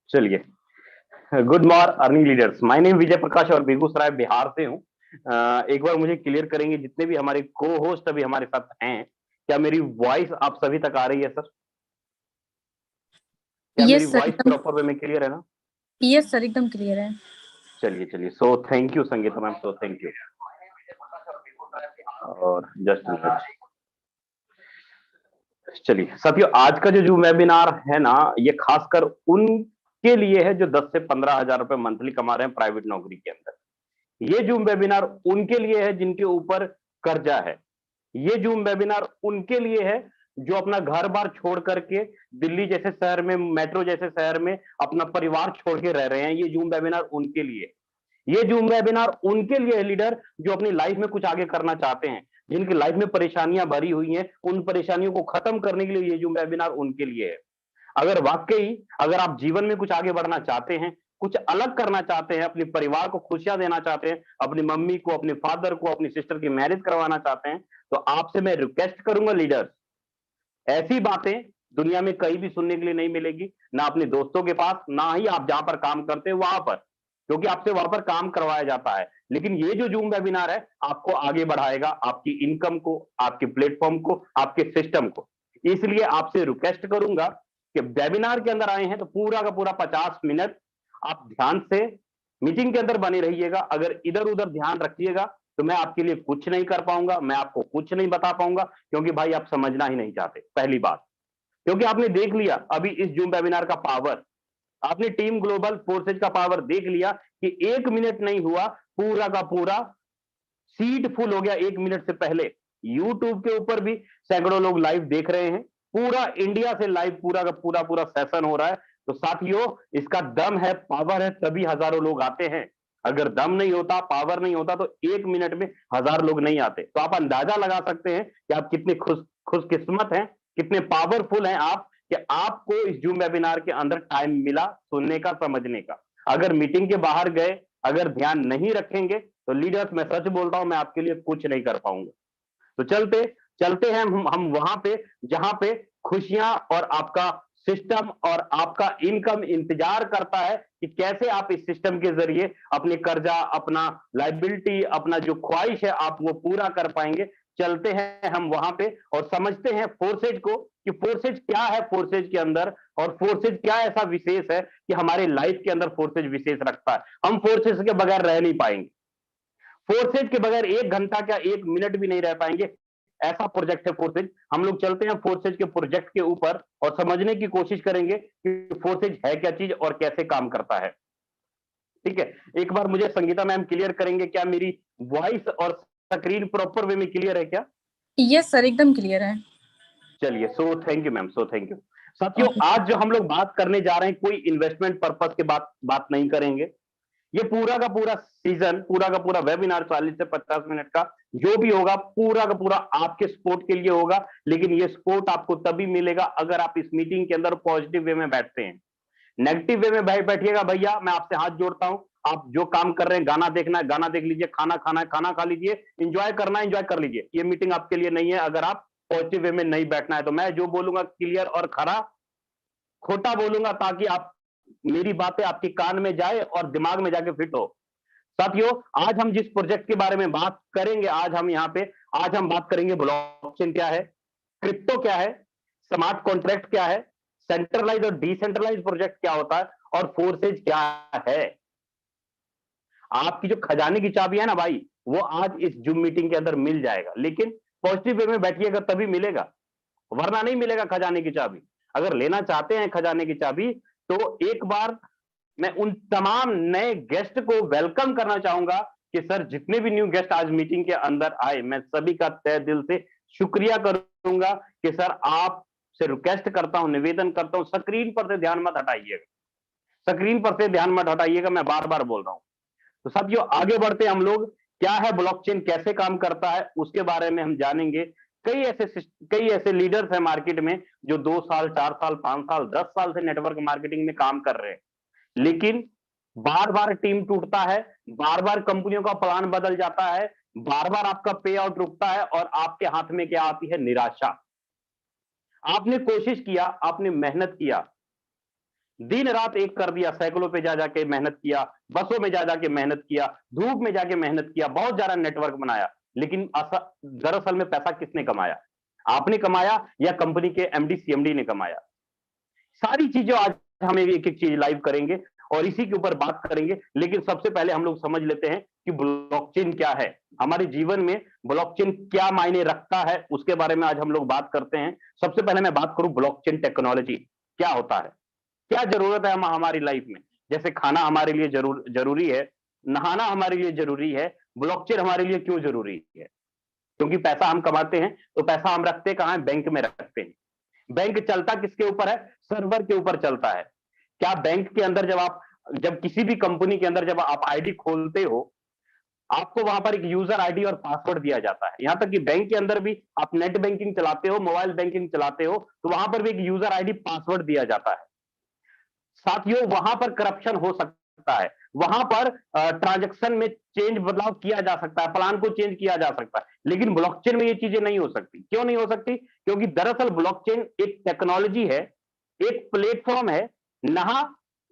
चलिए। Good morning earning leaders, my name Vijay Prakash और बेगूसराय बिहार से हूँ। एक बार मुझे क्लियर करेंगे, जितने भी हमारे को होस्ट अभी हमारे साथ हैं, क्या मेरी वॉइस आप सभी तक आ रही है सर? क्या मेरी यस सर, वॉइस एकदम। प्रॉपर वे में क्लियर है ना? यस सर, एकदम क्लियर है। चलिए चलिए, so thank you Sangeeta ma'am, so thank you. और जस्ट मिनट। चलिए साथियों, आज का जो वेबिनार है ना, ये खासकर उनके लिए है जो 10 से 15 हजार रुपए मंथली कमा रहे हैं प्राइवेट नौकरी के अंदर। ये जूम वेबिनार उनके लिए है जिनके ऊपर कर्जा है। ये जूम वेबिनार उनके लिए है जो अपना घर बार छोड़ करके दिल्ली जैसे शहर में, मेट्रो जैसे शहर में अपना परिवार छोड़ के रह रहे हैं। ये जूम वेबिनार उनके लिए। ये जूम वेबिनार उनके लिए लीडर जो अपनी लाइफ में कुछ आगे करना चाहते हैं, जिनकी लाइफ में परेशानियां भरी हुई हैं, उन परेशानियों को खत्म करने के लिए ये जूम वेबिनार उनके लिए है। अगर वाकई अगर आप जीवन में कुछ आगे बढ़ना चाहते हैं, कुछ अलग करना चाहते हैं, अपने परिवार को खुशियां देना चाहते हैं, अपनी मम्मी को, अपने फादर को, अपनी सिस्टर की मैरिज करवाना चाहते हैं, तो आपसे मैं रिक्वेस्ट करूंगा लीडर्स, ऐसी बातें दुनिया में कहीं भी सुनने के लिए नहीं मिलेगी, ना अपने दोस्तों के पास, ना ही आप जहां पर काम करते हैं वहां पर, क्योंकि आपसे वहां पर काम करवाया जाता है। लेकिन ये जो जूम वेबिनार है आपको आगे बढ़ाएगा, आपकी इनकम को, आपके प्लेटफॉर्म को, आपके सिस्टम को। इसलिए आपसे रिक्वेस्ट करूंगा कि वेबिनार के अंदर आए हैं तो पूरा का पूरा 50 मिनट आप ध्यान से मीटिंग के अंदर बने रहिएगा। अगर इधर उधर ध्यान रखिएगा तो मैं आपके लिए कुछ नहीं कर पाऊंगा, मैं आपको कुछ नहीं बता पाऊंगा, क्योंकि भाई आप समझना ही नहीं चाहते, पहली बात। क्योंकि आपने देख लिया अभी इस जूम वेबिनार का पावर, आपने टीम ग्लोबल फोर्सेज का पावर देख लिया कि 1 मिनट नहीं हुआ, पूरा का पूरा सीट फुल हो गया 1 मिनट से पहले। यूट्यूब के ऊपर भी सैकड़ों लोग लाइव देख रहे हैं, पूरा इंडिया से लाइव पूरा का पूरा पूरा सेशन हो रहा है। तो साथियों, इसका दम है, पावर है, तभी हजारों लोग आते हैं। अगर दम नहीं होता, पावर नहीं होता, तो 1 मिनट में 1000 लोग नहीं आते। तो आप अंदाजा लगा सकते हैं कि आप कितने खुशकिस्मत हैं, कितने पावरफुल हैं आप, कि आपको इस जूम वेबिनार के अंदर टाइम मिला सुनने का, समझने का। अगर मीटिंग के बाहर गए, अगर ध्यान नहीं रखेंगे, तो लीडर्स मैं सच बोलता हूं, मैं आपके लिए कुछ नहीं कर पाऊंगा। तो चलते चलते हैं हम वहां पे जहां पे खुशियां और आपका सिस्टम और आपका इनकम इंतजार करता है कि कैसे आप इस सिस्टम के जरिए अपने कर्जा, अपना लाइबिलिटी, अपना जो ख्वाहिश है आप वो पूरा कर पाएंगे। चलते हैं हम वहां पे और समझते हैं फोर्सेज को, कि फोर्सेज क्या है फोर्सेज के अंदर, और फोर्सेज क्या ऐसा विशेष है कि हमारे लाइफ के अंदर फोर्सेज विशेष रखता है। हम फोर्सेज के बगैर रह नहीं पाएंगे, फोर्सेज के बगैर 1 घंटा क्या 1 मिनट भी नहीं रह पाएंगे। ऐसा प्रोजेक्ट है फोर्सेज। हम लोग चलते हैं फोर्सेज के प्रोजेक्ट के ऊपर और समझने की कोशिश करेंगे कि फोर्सेज है क्या चीज और कैसे काम करता है। ठीक है, एक बार मुझे संगीता मैम क्लियर करेंगे, क्या मेरी वॉइस और स्क्रीन प्रॉपर वे में क्लियर है क्या? यस सर, एकदम क्लियर है। चलिए, so thank you ma'am, so thank you. साथियों, ओके। आज जो हम लोग बात करने जा रहे हैं, कोई इन्वेस्टमेंट पर्पस के बात नहीं करेंगे। ये पूरा का पूरा सीजन, पूरा का पूरा वेबिनार 40 से 50 मिनट का जो भी होगा, पूरा का पूरा आपके सपोर्ट के लिए होगा। लेकिन ये सपोर्ट आपको तभी मिलेगा अगर आप इस मीटिंग के अंदर पॉजिटिव वे में बैठते हैं। नेगेटिव वे में बैठिएगा भैया, मैं आपसे हाथ जोड़ता हूं। आप जो काम कर रहे हैं, गाना देखना है गाना देख लीजिए, खाना खाना है खाना खा लीजिए, इंजॉय करना है इंजॉय कर लीजिए। ये मीटिंग आपके लिए नहीं है अगर आप पॉजिटिव वे में नहीं बैठना है। तो मैं जो बोलूंगा क्लियर और खरा, खोटा बोलूंगा ताकि आप, मेरी बातें आपके कान में जाए और दिमाग में जाके फिट हो। साथियों, आज हम जिस प्रोजेक्ट के बारे में बात करेंगे, आज हम बात करेंगे ब्लॉकचेन क्या है, क्रिप्टो क्या है, स्मार्ट कॉन्ट्रैक्ट क्या है, सेंट्रलाइज और डिसेंट्रलाइज प्रोजेक्ट क्या होता है, और फोर्सेज क्या है। आपकी जो खजाने की चाबी है ना भाई, वो आज इस जूम मीटिंग के अंदर मिल जाएगा। लेकिन पॉजिटिव वे में बैठिएगा तभी मिलेगा, वरना नहीं मिलेगा खजाने की चाबी। अगर लेना चाहते हैं खजाने की चाबी, तो एक बार मैं उन तमाम नए गेस्ट को वेलकम करना चाहूंगा कि सर, जितने भी न्यू गेस्ट आज मीटिंग के अंदर आए, मैं सभी का तहे दिल से शुक्रिया करूंगा कि सर, आप से रिक्वेस्ट करता हूं, निवेदन करता हूं, स्क्रीन पर से ध्यान मत हटाइएगा, स्क्रीन पर से ध्यान मत हटाइएगा, मैं बार बार बोल रहा हूं। तो साथियों, आगे बढ़ते हम लोग, क्या है ब्लॉकचेन, कैसे काम करता है, उसके बारे में हम जानेंगे। कई ऐसे लीडर्स हैं मार्केट में जो 2 साल, 4 साल, 5 साल, 10 साल से नेटवर्क मार्केटिंग में काम कर रहे हैं, लेकिन बार बार टीम टूटता है, बार बार कंपनियों का प्लान बदल जाता है, बार बार आपका पे आउट रुकता है और आपके हाथ में क्या आती है? निराशा। आपने कोशिश किया, आपने मेहनत किया, दिन रात एक कर दिया, साइकिलों पे जा जाके मेहनत किया, बसों में जा जाके मेहनत किया, धूप में जाके मेहनत किया, बहुत ज्यादा नेटवर्क बनाया, लेकिन दरअसल में पैसा किसने कमाया? आपने कमाया या कंपनी के एमडी सीएमडी ने कमाया? सारी चीजें आज हम एक एक चीज लाइव करेंगे और इसी के ऊपर बात करेंगे, लेकिन सबसे पहले हम लोग समझ लेते हैं कि ब्लॉकचेन क्या है, हमारे जीवन में ब्लॉकचेन क्या मायने रखता है, उसके बारे में आज हम लोग बात करते हैं। सबसे पहले मैं बात करूं ब्लॉकचेन टेक्नोलॉजी क्या होता है, क्या जरूरत है हमारी लाइफ में। जैसे खाना हमारे लिए जरूरी है, नहाना हमारे लिए जरूरी है, ब्लॉकचेन हमारे लिए क्यों जरूरी है? क्योंकि पैसा हम कमाते हैं तो पैसा हम रखते कहां है? बैंक में रखते हैं। बैंक चलता किसके ऊपर है? सर्वर के ऊपर चलता है। क्या बैंक के अंदर जब किसी भी कंपनी के अंदर जब आप आईडी खोलते हो, आपको वहां पर एक यूजर आईडी और पासवर्ड दिया जाता है। यहां तक कि बैंक के अंदर भी आप नेट बैंकिंग चलाते हो, मोबाइल बैंकिंग चलाते हो, तो वहां पर भी एक यूजर आईडी पासवर्ड दिया जाता है। साथियों, वहां पर करप्शन हो सकता है, वहां पर ट्रांजैक्शन में चेंज बदलाव किया जा सकता है, प्लान को चेंज किया जा सकता है, लेकिन ब्लॉकचेन में ये चीजें नहीं हो सकती। क्यों नहीं हो सकती? क्योंकि दरअसल ब्लॉकचेन एक टेक्नोलॉजी है, एक प्लेटफॉर्म है। नहा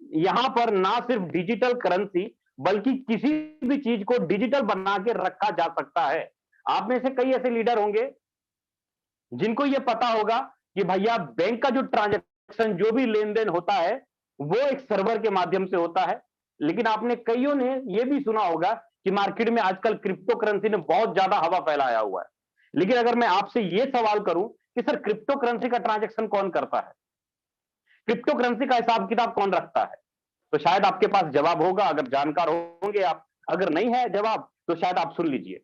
यहां पर ना सिर्फ डिजिटल करेंसी बल्कि किसी भी चीज को डिजिटल बना के रखा जा सकता है। आप में से कई ऐसे लीडर होंगे जिनको यह पता होगा कि भैया बैंक का जो ट्रांजैक्शन जो भी लेन देन होता है वो एक सर्वर के माध्यम से होता है। लेकिन आपने कईयों ने यह भी सुना होगा कि मार्केट में आजकल क्रिप्टो करेंसी ने बहुत ज्यादा हवा फैलाया हुआ है। लेकिन अगर मैं आपसे यह सवाल करूं कि सर क्रिप्टो करेंसी का ट्रांजैक्शन कौन करता है, क्रिप्टो करेंसी का हिसाब किताब कौन रखता है, तो शायद आपके पास जवाब होगा, अगर जानकार होंगे आप। अगर नहीं है जवाब तो शायद आप सुन लीजिए।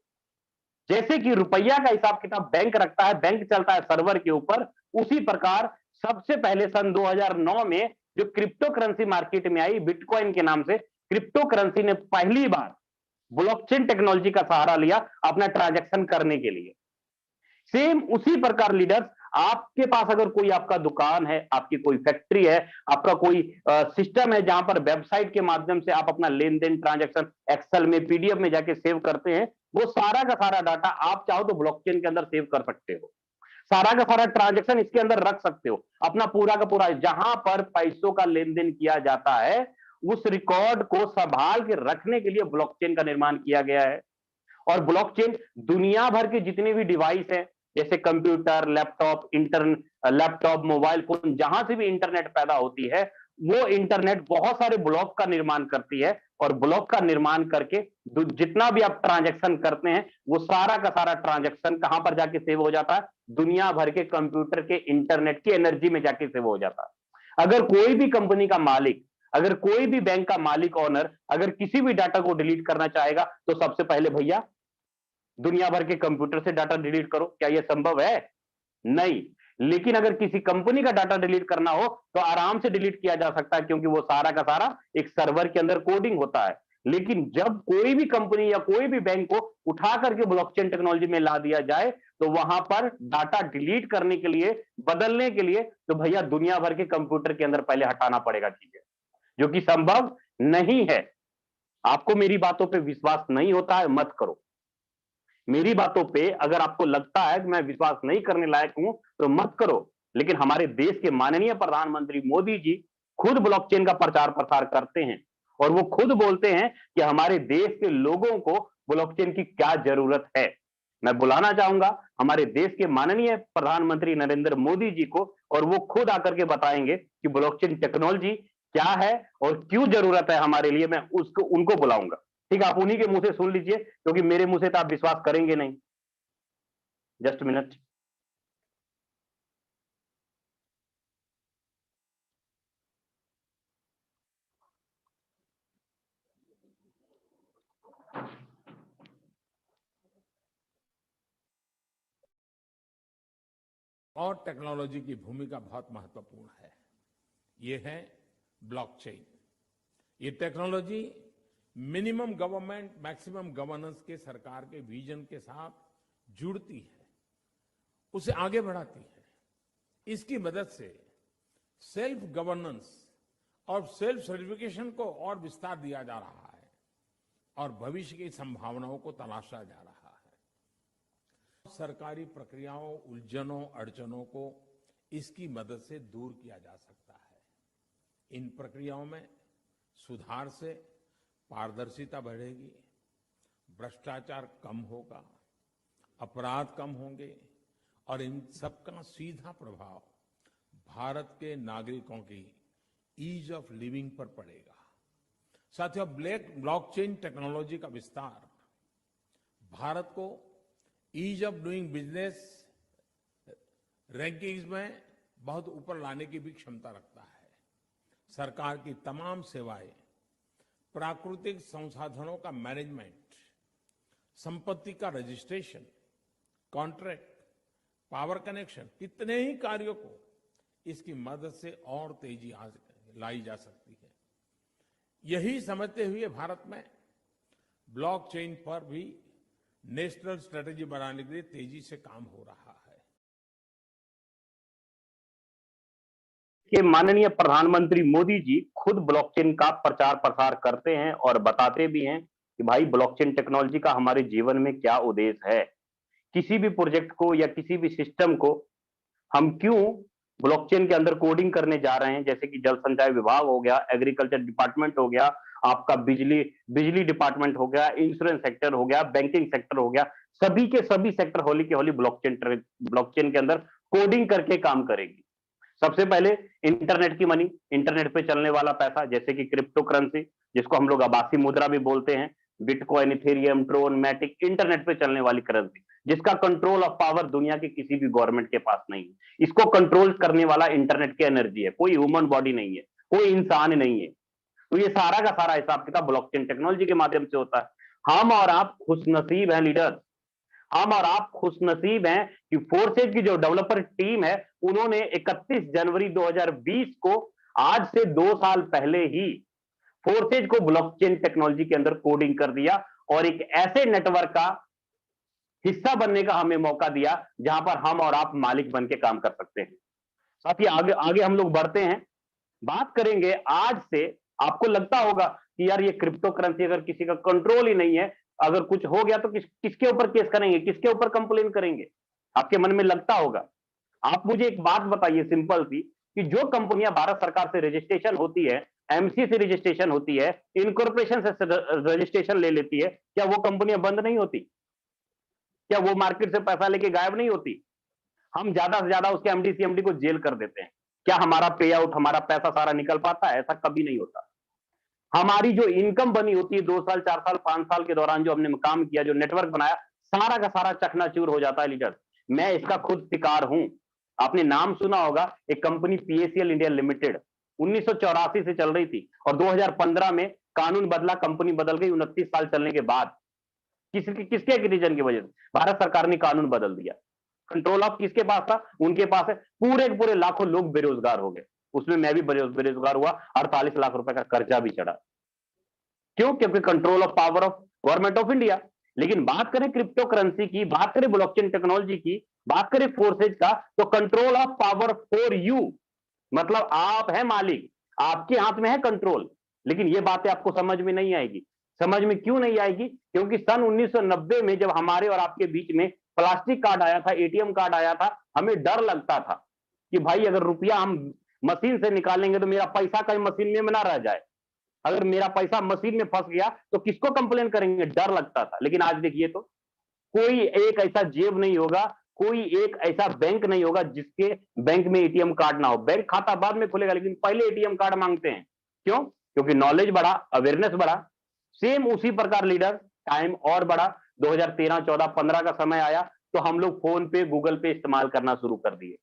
जैसे कि रुपया का हिसाब किताब बैंक रखता है, बैंक चलता है सर्वर के ऊपर, उसी प्रकार सबसे पहले सन 2009 में जो क्रिप्टो करेंसी मार्केट में आई बिटकॉइन के नाम से, क्रिप्टो करेंसी ने पहली बार ब्लॉकचेन टेक्नोलॉजी का सहारा लिया अपना ट्रांजैक्शन करने के लिए। सेम उसी प्रकार लीडर्स, आपके पास अगर कोई आपका दुकान है, आपकी कोई फैक्ट्री है, आपका कोई सिस्टम है जहां पर वेबसाइट के माध्यम से आप अपना लेन देन ट्रांजैक्शन एक्सेल में पीडीएफ में जाके सेव करते हैं, वो सारा का सारा डाटा आप चाहो तो ब्लॉकचेन के अंदर सेव कर सकते हो। सारा का सारा ट्रांजैक्शन इसके अंदर रख सकते हो, अपना पूरा का पूरा जहां पर पैसों का लेन देन किया जाता है उस रिकॉर्ड को संभाल के रखने के लिए ब्लॉकचेन का निर्माण किया गया है। और ब्लॉकचेन दुनिया भर के जितने भी डिवाइस हैं, जैसे कंप्यूटर, लैपटॉप, मोबाइल फोन, जहां से भी इंटरनेट पैदा होती है, वो इंटरनेट बहुत सारे ब्लॉक का निर्माण करती है और ब्लॉक का निर्माण करके जितना भी आप ट्रांजैक्शन करते हैं वो सारा का सारा ट्रांजैक्शन कहां पर जाके सेव हो जाता है? दुनिया भर के कंप्यूटर के इंटरनेट की एनर्जी में जाके सेव हो जाता है। अगर कोई भी कंपनी का मालिक, अगर कोई भी बैंक का मालिक ओनर अगर किसी भी डाटा को डिलीट करना चाहेगा तो सबसे पहले भैया दुनिया भर के कंप्यूटर से डाटा डिलीट करो। क्या यह संभव है? नहीं। लेकिन अगर किसी कंपनी का डाटा डिलीट करना हो तो आराम से डिलीट किया जा सकता है, क्योंकि वो सारा का सारा एक सर्वर के अंदर कोडिंग होता है। लेकिन जब कोई भी कंपनी या कोई भी बैंक को उठा करके ब्लॉकचेन टेक्नोलॉजी में ला दिया जाए तो वहां पर डाटा डिलीट करने के लिए, बदलने के लिए, तो भैया दुनिया भर के कंप्यूटर के अंदर पहले हटाना पड़ेगा चीजें, जो कि संभव नहीं है। आपको मेरी बातों पर विश्वास नहीं होता है, मत करो। मेरी बातों पे अगर आपको लगता है कि मैं विश्वास नहीं करने लायक हूं तो मत करो। लेकिन हमारे देश के माननीय प्रधानमंत्री मोदी जी खुद ब्लॉकचेन का प्रचार प्रसार करते हैं और वो खुद बोलते हैं कि हमारे देश के लोगों को ब्लॉकचेन की क्या जरूरत है। मैं बुलाना चाहूंगा हमारे देश के माननीय प्रधानमंत्री नरेंद्र मोदी जी को, और वो खुद आकर के बताएंगे कि ब्लॉकचेन टेक्नोलॉजी क्या है और क्यों जरूरत है हमारे लिए। मैं उसको उनको बुलाऊंगा। ठीक है, आप उन्हीं के मुंह से सुन लीजिए, क्योंकि मेरे मुंह से तो आप विश्वास करेंगे नहीं। Just minute. और टेक्नोलॉजी की भूमिका बहुत महत्वपूर्ण है। ये है ब्लॉकचेन। ये technology minimum government maximum governance के सरकार के विजन के साथ जुड़ती है, उसे आगे बढ़ाती है। इसकी मदद से सेल्फ गवर्नेंस और सेल्फ सर्टिफिकेशन को और विस्तार दिया जा रहा है और भविष्य की संभावनाओं को तलाशा जा रहा है। सरकारी प्रक्रियाओं, उलझनों, अड़चनों को इसकी मदद से दूर किया जा सकता है। इन प्रक्रियाओं में सुधार से पारदर्शिता बढ़ेगी, भ्रष्टाचार कम होगा, अपराध कम होंगे और इन सबका सीधा प्रभाव भारत के नागरिकों की ईज ऑफ लिविंग पर पड़ेगा। साथियों, ब्लॉकचेन टेक्नोलॉजी का विस्तार भारत को ease of doing business rankings में बहुत ऊपर लाने की भी क्षमता रखता है। सरकार की तमाम सेवाएं, प्राकृतिक संसाधनों का मैनेजमेंट, संपत्ति का रजिस्ट्रेशन, कॉन्ट्रैक्ट, पावर कनेक्शन, कितने ही कार्यों को इसकी मदद से और तेजी लाई जा सकती है। यही समझते हुए भारत में ब्लॉकचेन पर भी नेशनल स्ट्रेटेजी बनाने के लिए तेजी से काम हो रहा है। कि माननीय प्रधानमंत्री मोदी जी खुद ब्लॉकचेन का प्रचार प्रसार करते हैं और बताते भी हैं कि भाई ब्लॉकचेन टेक्नोलॉजी का हमारे जीवन में क्या उद्देश्य है। किसी भी प्रोजेक्ट को या किसी भी सिस्टम को हम क्यों ब्लॉकचेन के अंदर कोडिंग करने जा रहे हैं, जैसे कि जल संचय विभाग हो गया, एग्रीकल्चर डिपार्टमेंट हो गया, आपका बिजली डिपार्टमेंट हो गया, इंश्योरेंस सेक्टर हो गया, बैंकिंग सेक्टर हो गया, सभी के सभी सेक्टर होली के होली ब्लॉकचेन के अंदर कोडिंग करके काम करेगी। सबसे पहले इंटरनेट की मनी, इंटरनेट पे चलने वाला पैसा, जैसे कि क्रिप्टो करेंसी, जिसको हम लोग आभासी मुद्रा भी बोलते हैं, bitcoin, Ethereum, Tron, Matic, internet पे चलने वाली करेंसी, जिसका कंट्रोल ऑफ पावर दुनिया के किसी भी गवर्नमेंट के पास नहीं है। इसको कंट्रोल करने वाला इंटरनेट की एनर्जी है, कोई ह्यूमन बॉडी नहीं है, कोई इंसान नहीं है। तो ये सारा का सारा हिसाब किताब ब्लॉकचेन टेक्नोलॉजी के माध्यम से होता है। हम और आप खुशनसीब हैं लीडर्स, हम और आप खुशनसीब हैं कि फोर्सेज की जो डेवलपर टीम है, उन्होंने 31 जनवरी 2020 को, आज से 2 साल पहले ही फोर्सेज को ब्लॉकचेन टेक्नोलॉजी के अंदर कोडिंग कर दिया और एक ऐसे नेटवर्क का हिस्सा बनने का हमें मौका दिया जहां पर हम और आप मालिक बन के काम कर सकते हैं। साथ ही आगे आगे हम लोग बढ़ते हैं, बात करेंगे आज से। आपको लगता होगा कि यार ये क्रिप्टो करेंसी अगर किसी का कंट्रोल ही नहीं है, अगर कुछ हो गया तो किसके ऊपर केस करेंगे, किसके ऊपर कंप्लेन करेंगे, आपके मन में लगता होगा। आप मुझे एक बात बताइए सिंपल सी, कि जो कंपनियां भारत सरकार से रजिस्ट्रेशन होती है, एमसी से रजिस्ट्रेशन होती है, इनकॉर्पोरेशन से रजिस्ट्रेशन ले लेती है, क्या वो कंपनियां बंद नहीं होती? क्या वो मार्केट से पैसा लेके गायब नहीं होती? हम ज्यादा से ज्यादा उसके एमडी सीएमडी को जेल कर देते हैं, क्या हमारा पे आउट, हमारा पैसा सारा निकल पाता है? ऐसा कभी नहीं होता। हमारी जो इनकम बनी होती है 2 साल, 4 साल, 5 साल के दौरान, जो हमने काम किया, जो नेटवर्क बनाया, सारा का सारा चकनाचूर हो जाता है लीडर। मैं इसका खुद शिकार हूं। आपने नाम सुना होगा, एक कंपनी पीएसीएल इंडिया लिमिटेड 1984 से चल रही थी और 2015 में कानून बदला, कंपनी बदल गई 29 साल चलने के बाद। किसके रीजन की वजह से? भारत सरकार ने कानून बदल दिया। कंट्रोल ऑफ किसके पास था? उनके पास है। पूरे के पूरे लाखों लोग बेरोजगार हो गए, उसमें मैं भी बेरोजगार हुआ, 48 लाख रुपए का कर्जा भी चढ़ा। क्यों? क्योंकि control of power of government of India. लेकिन बात करें क्रिप्टो करेंसी की, बात करें ब्लॉकचेन टेक्नोलॉजी की, बात करें फोर्सेज का, तो control of power for you, मतलब आप है मालिक, आपके हाथ में है कंट्रोल। लेकिन ये बातें आपको समझ में नहीं आएगी। समझ में क्यों नहीं आएगी? क्योंकि सन 1990 में जब हमारे और आपके बीच में प्लास्टिक कार्ड आया था, एटीएम कार्ड आया था, हमें डर लगता था कि भाई अगर रुपया हम मशीन से निकालेंगे तो मेरा पैसा कहीं मशीन में ना रह जाए, अगर मेरा पैसा मशीन में फंस गया तो किसको कंप्लेन करेंगे, डर लगता था। लेकिन आज देखिए तो कोई एक ऐसा जेब नहीं होगा, कोई एक ऐसा बैंक नहीं होगा जिसके बैंक में एटीएम कार्ड ना हो। बैंक खाता बाद में खुलेगा, लेकिन पहले एटीएम कार्ड मांगते हैं। क्यों? क्योंकि नॉलेज बढ़ा, अवेयरनेस बढ़ा। सेम उसी प्रकार लीडर टाइम और बढ़ा, 2013, 14, 15 का समय आया तो हम लोग फोन पे, गूगल पे इस्तेमाल करना शुरू कर दिए।